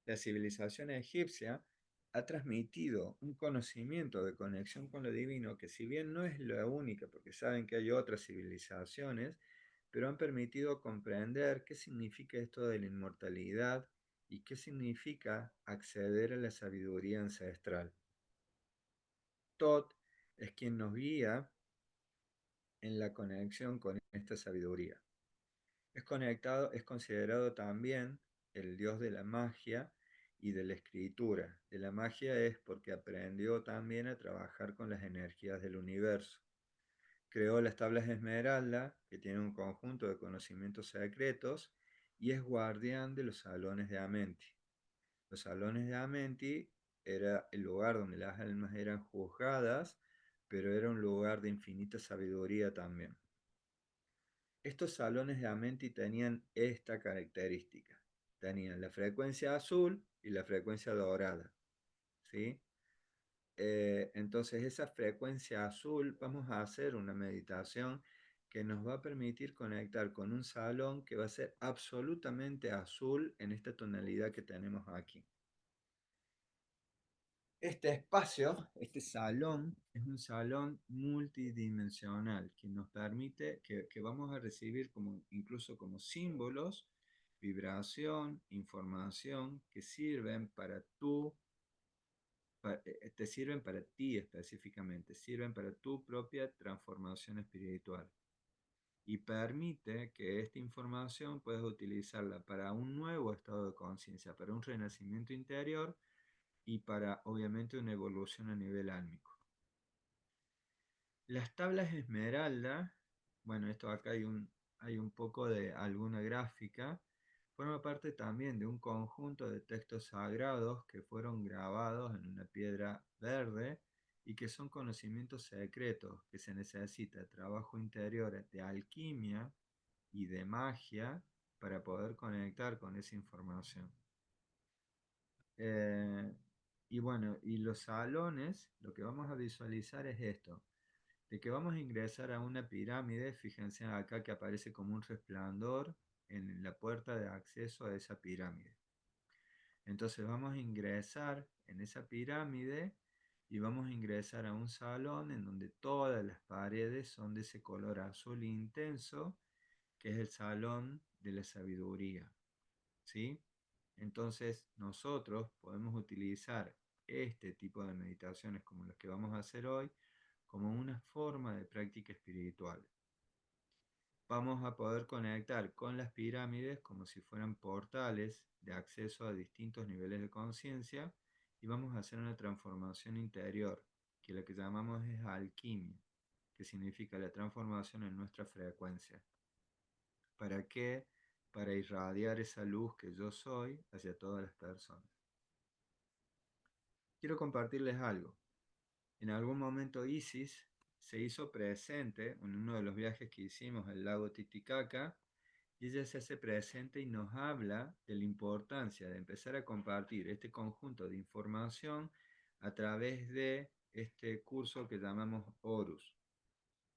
la civilización egipcia ha transmitido un conocimiento de conexión con lo divino que, si bien no es la única, porque saben que hay otras civilizaciones, pero han permitido comprender qué significa esto de la inmortalidad y qué significa acceder a la sabiduría ancestral. Tot es quien nos guía en la conexión con esta sabiduría. Es considerado también el dios de la magia y de la escritura. De la magia es porque aprendió también a trabajar con las energías del universo. creó las tablas Esmeralda, que tienen un conjunto de conocimientos secretos, y es guardián de los salones de Amenti. Los salones de Amenti era el lugar donde las almas eran juzgadas, pero era un lugar de infinita sabiduría también. Estos salones de Amenti tenían esta característica. Tenían la frecuencia azul y la frecuencia dorada. ¿Sí? Entonces, esa frecuencia azul, vamos a hacer una meditación que nos va a permitir conectar con un salón que va a ser absolutamente azul en esta tonalidad que tenemos aquí. Este espacio, este salón, es un salón multidimensional que nos permite, que vamos a recibir como, incluso como símbolos, vibración, información que sirven para te sirven para ti específicamente, sirven para tu propia transformación espiritual y permite que esta información puedas utilizarla para un nuevo estado de conciencia, para un renacimiento interior y para obviamente una evolución a nivel álmico. Las tablas esmeralda, bueno, esto acá hay un poco de alguna gráfica, forma parte también de un conjunto de textos sagrados que fueron grabados en una piedra verde y que son conocimientos secretos que se necesita trabajo interior de alquimia y de magia para poder conectar con esa información. Eh, y bueno, y los salones, lo que vamos a visualizar es esto, de que vamos a ingresar a una pirámide, fíjense acá que aparece como un resplandor en la puerta de acceso a esa pirámide. Entonces vamos a ingresar en esa pirámide y vamos a ingresar a un salón en donde todas las paredes son de ese color azul intenso, que es el salón de la sabiduría, ¿sí? Entonces nosotros podemos utilizar este tipo de meditaciones como las que vamos a hacer hoy como una forma de práctica espiritual. Vamos a poder conectar con las pirámides como si fueran portales de acceso a distintos niveles de conciencia y vamos a hacer una transformación interior, que lo que llamamos es alquimia, que significa la transformación en nuestra frecuencia. ¿Para qué? Para irradiar esa luz que yo soy hacia todas las personas. Quiero compartirles algo. En algún momento Isis se hizo presente en uno de los viajes que hicimos al lago Titicaca y ella se hace presente y nos habla de la importancia de empezar a compartir este conjunto de información a través de este curso que llamamos Horus.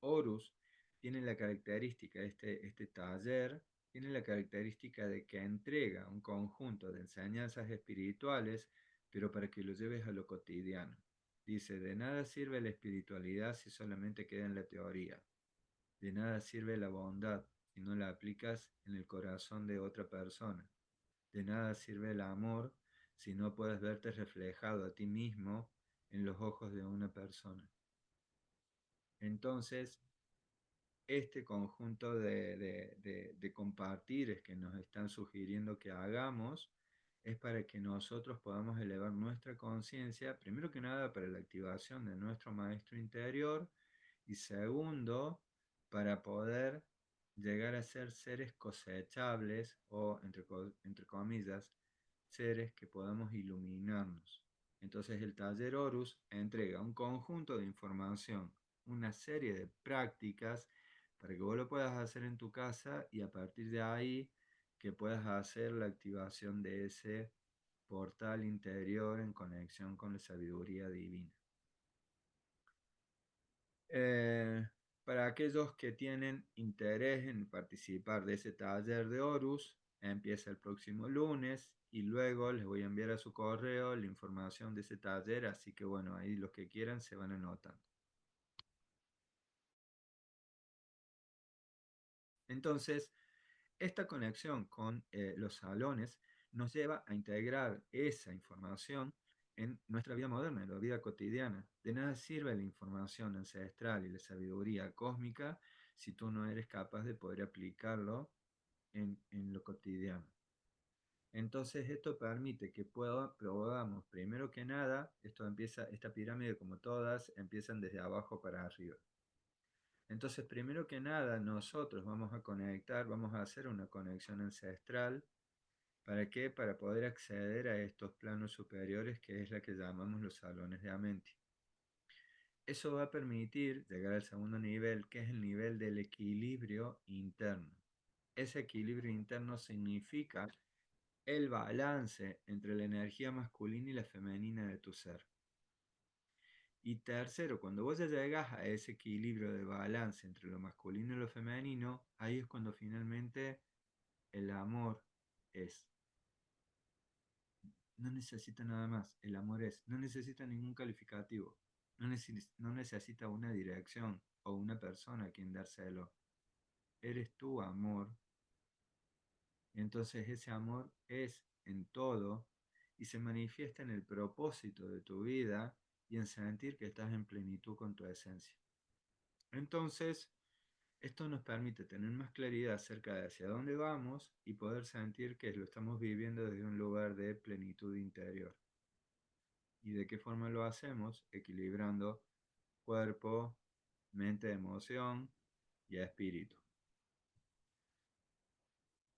Horus tiene la característica, este taller, tiene la característica de que entrega un conjunto de enseñanzas espirituales, pero para que lo lleves a lo cotidiano. Dice, de nada sirve la espiritualidad si solamente queda en la teoría. De nada sirve la bondad si no la aplicas en el corazón de otra persona. De nada sirve el amor si no puedes verte reflejado a ti mismo en los ojos de una persona. Entonces, este conjunto de compartires que nos están sugiriendo que hagamos es para que nosotros podamos elevar nuestra conciencia, primero que nada para la activación de nuestro maestro interior y segundo, para poder llegar a ser seres cosechables o, entre comillas, seres que podamos iluminarnos. Entonces el taller Horus entrega un conjunto de información, una serie de prácticas para que vos lo puedas hacer en tu casa y a partir de ahí que puedas hacer la activación de ese portal interior en conexión con la sabiduría divina. Eh, para aquellos que tienen interés en participar de ese taller de Horus, empieza el próximo lunes y luego les voy a enviar a su correo la información de ese taller, así que bueno, ahí los que quieran se van anotando. Entonces, esta conexión con los salones nos lleva a integrar esa información en nuestra vida moderna, en la vida cotidiana. De nada sirve la información ancestral y la sabiduría cósmica si tú no eres capaz de poder aplicarlo en lo cotidiano. Entonces esto permite que podamos, primero que nada, esta pirámide como todas, empiezan desde abajo para arriba. Entonces, primero que nada, nosotros vamos a conectar, vamos a hacer una conexión ancestral. ¿Para qué? Para poder acceder a estos planos superiores, que es la que llamamos los salones de Amenti. Eso va a permitir llegar al segundo nivel, que es el nivel del equilibrio interno. Ese equilibrio interno significa el balance entre la energía masculina y la femenina de tu ser. Y tercero, cuando vos ya llegas a ese equilibrio de balance entre lo masculino y lo femenino, ahí es cuando finalmente el amor es. No necesita nada más, el amor es. No necesita ningún calificativo. No necesita una dirección o una persona a quien dárselo. Eres tu amor. Entonces ese amor es en todo y se manifiesta en el propósito de tu vida y en sentir que estás en plenitud con tu esencia. Entonces, esto nos permite tener más claridad acerca de hacia dónde vamos y poder sentir que lo estamos viviendo desde un lugar de plenitud interior. ¿Y de qué forma lo hacemos? Equilibrando cuerpo, mente, emoción y espíritu.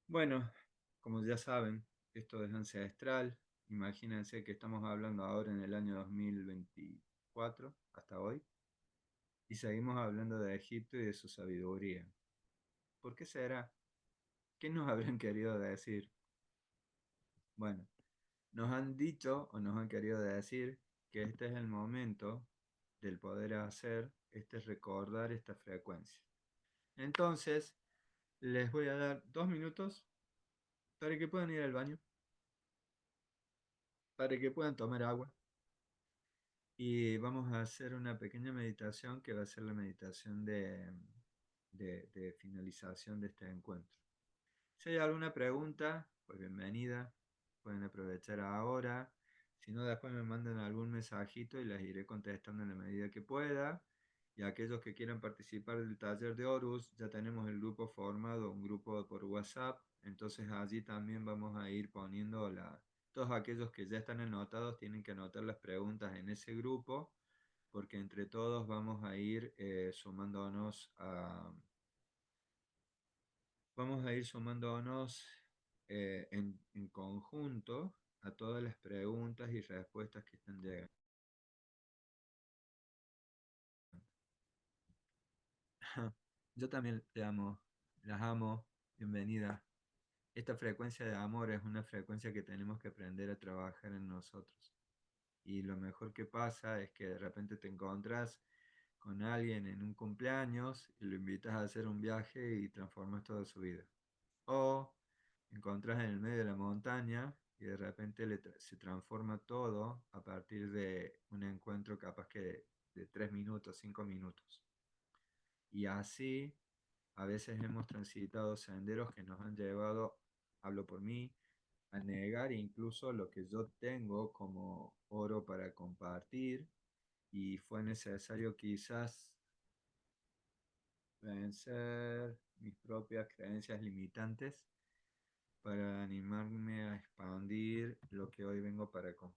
Bueno, como ya saben, esto es ancestral. Imagínense que estamos hablando ahora en el año 2024, hasta hoy, y seguimos hablando de Egipto y de su sabiduría. ¿Por qué será? ¿Qué nos habrán querido decir? Bueno, nos han dicho o nos han querido decir que este es el momento del poder hacer, este es recordar esta frecuencia. Entonces, les voy a dar 2 minutos para que puedan ir al baño, para que puedan tomar agua. Y vamos a hacer una pequeña meditación que va a ser la meditación de finalización de este encuentro. Si hay alguna pregunta, pues bienvenida. Pueden aprovechar ahora. Si no, después me mandan algún mensajito y las iré contestando en la medida que pueda. Y aquellos que quieran participar del taller de Horus, ya tenemos el grupo formado, un grupo por WhatsApp. Entonces allí también vamos a ir poniendo todos aquellos que ya están anotados tienen que anotar las preguntas en ese grupo, porque entre todos vamos a ir sumándonos en conjunto a todas las preguntas y respuestas que están llegando. Yo también te amo, las amo, bienvenida. Esta frecuencia de amor es una frecuencia que tenemos que aprender a trabajar en nosotros. Y lo mejor que pasa es que de repente te encontrás con alguien en un cumpleaños y lo invitas a hacer un viaje y transformas toda su vida. O encontrás en el medio de la montaña y de repente se transforma todo a partir de un encuentro capaz que de 3 minutos, 5 minutos. Y así a veces hemos transitado senderos que nos han llevado, hablo por mí, a negar incluso lo que yo tengo como oro para compartir, y fue necesario quizás vencer mis propias creencias limitantes para animarme a expandir lo que hoy vengo para compartir.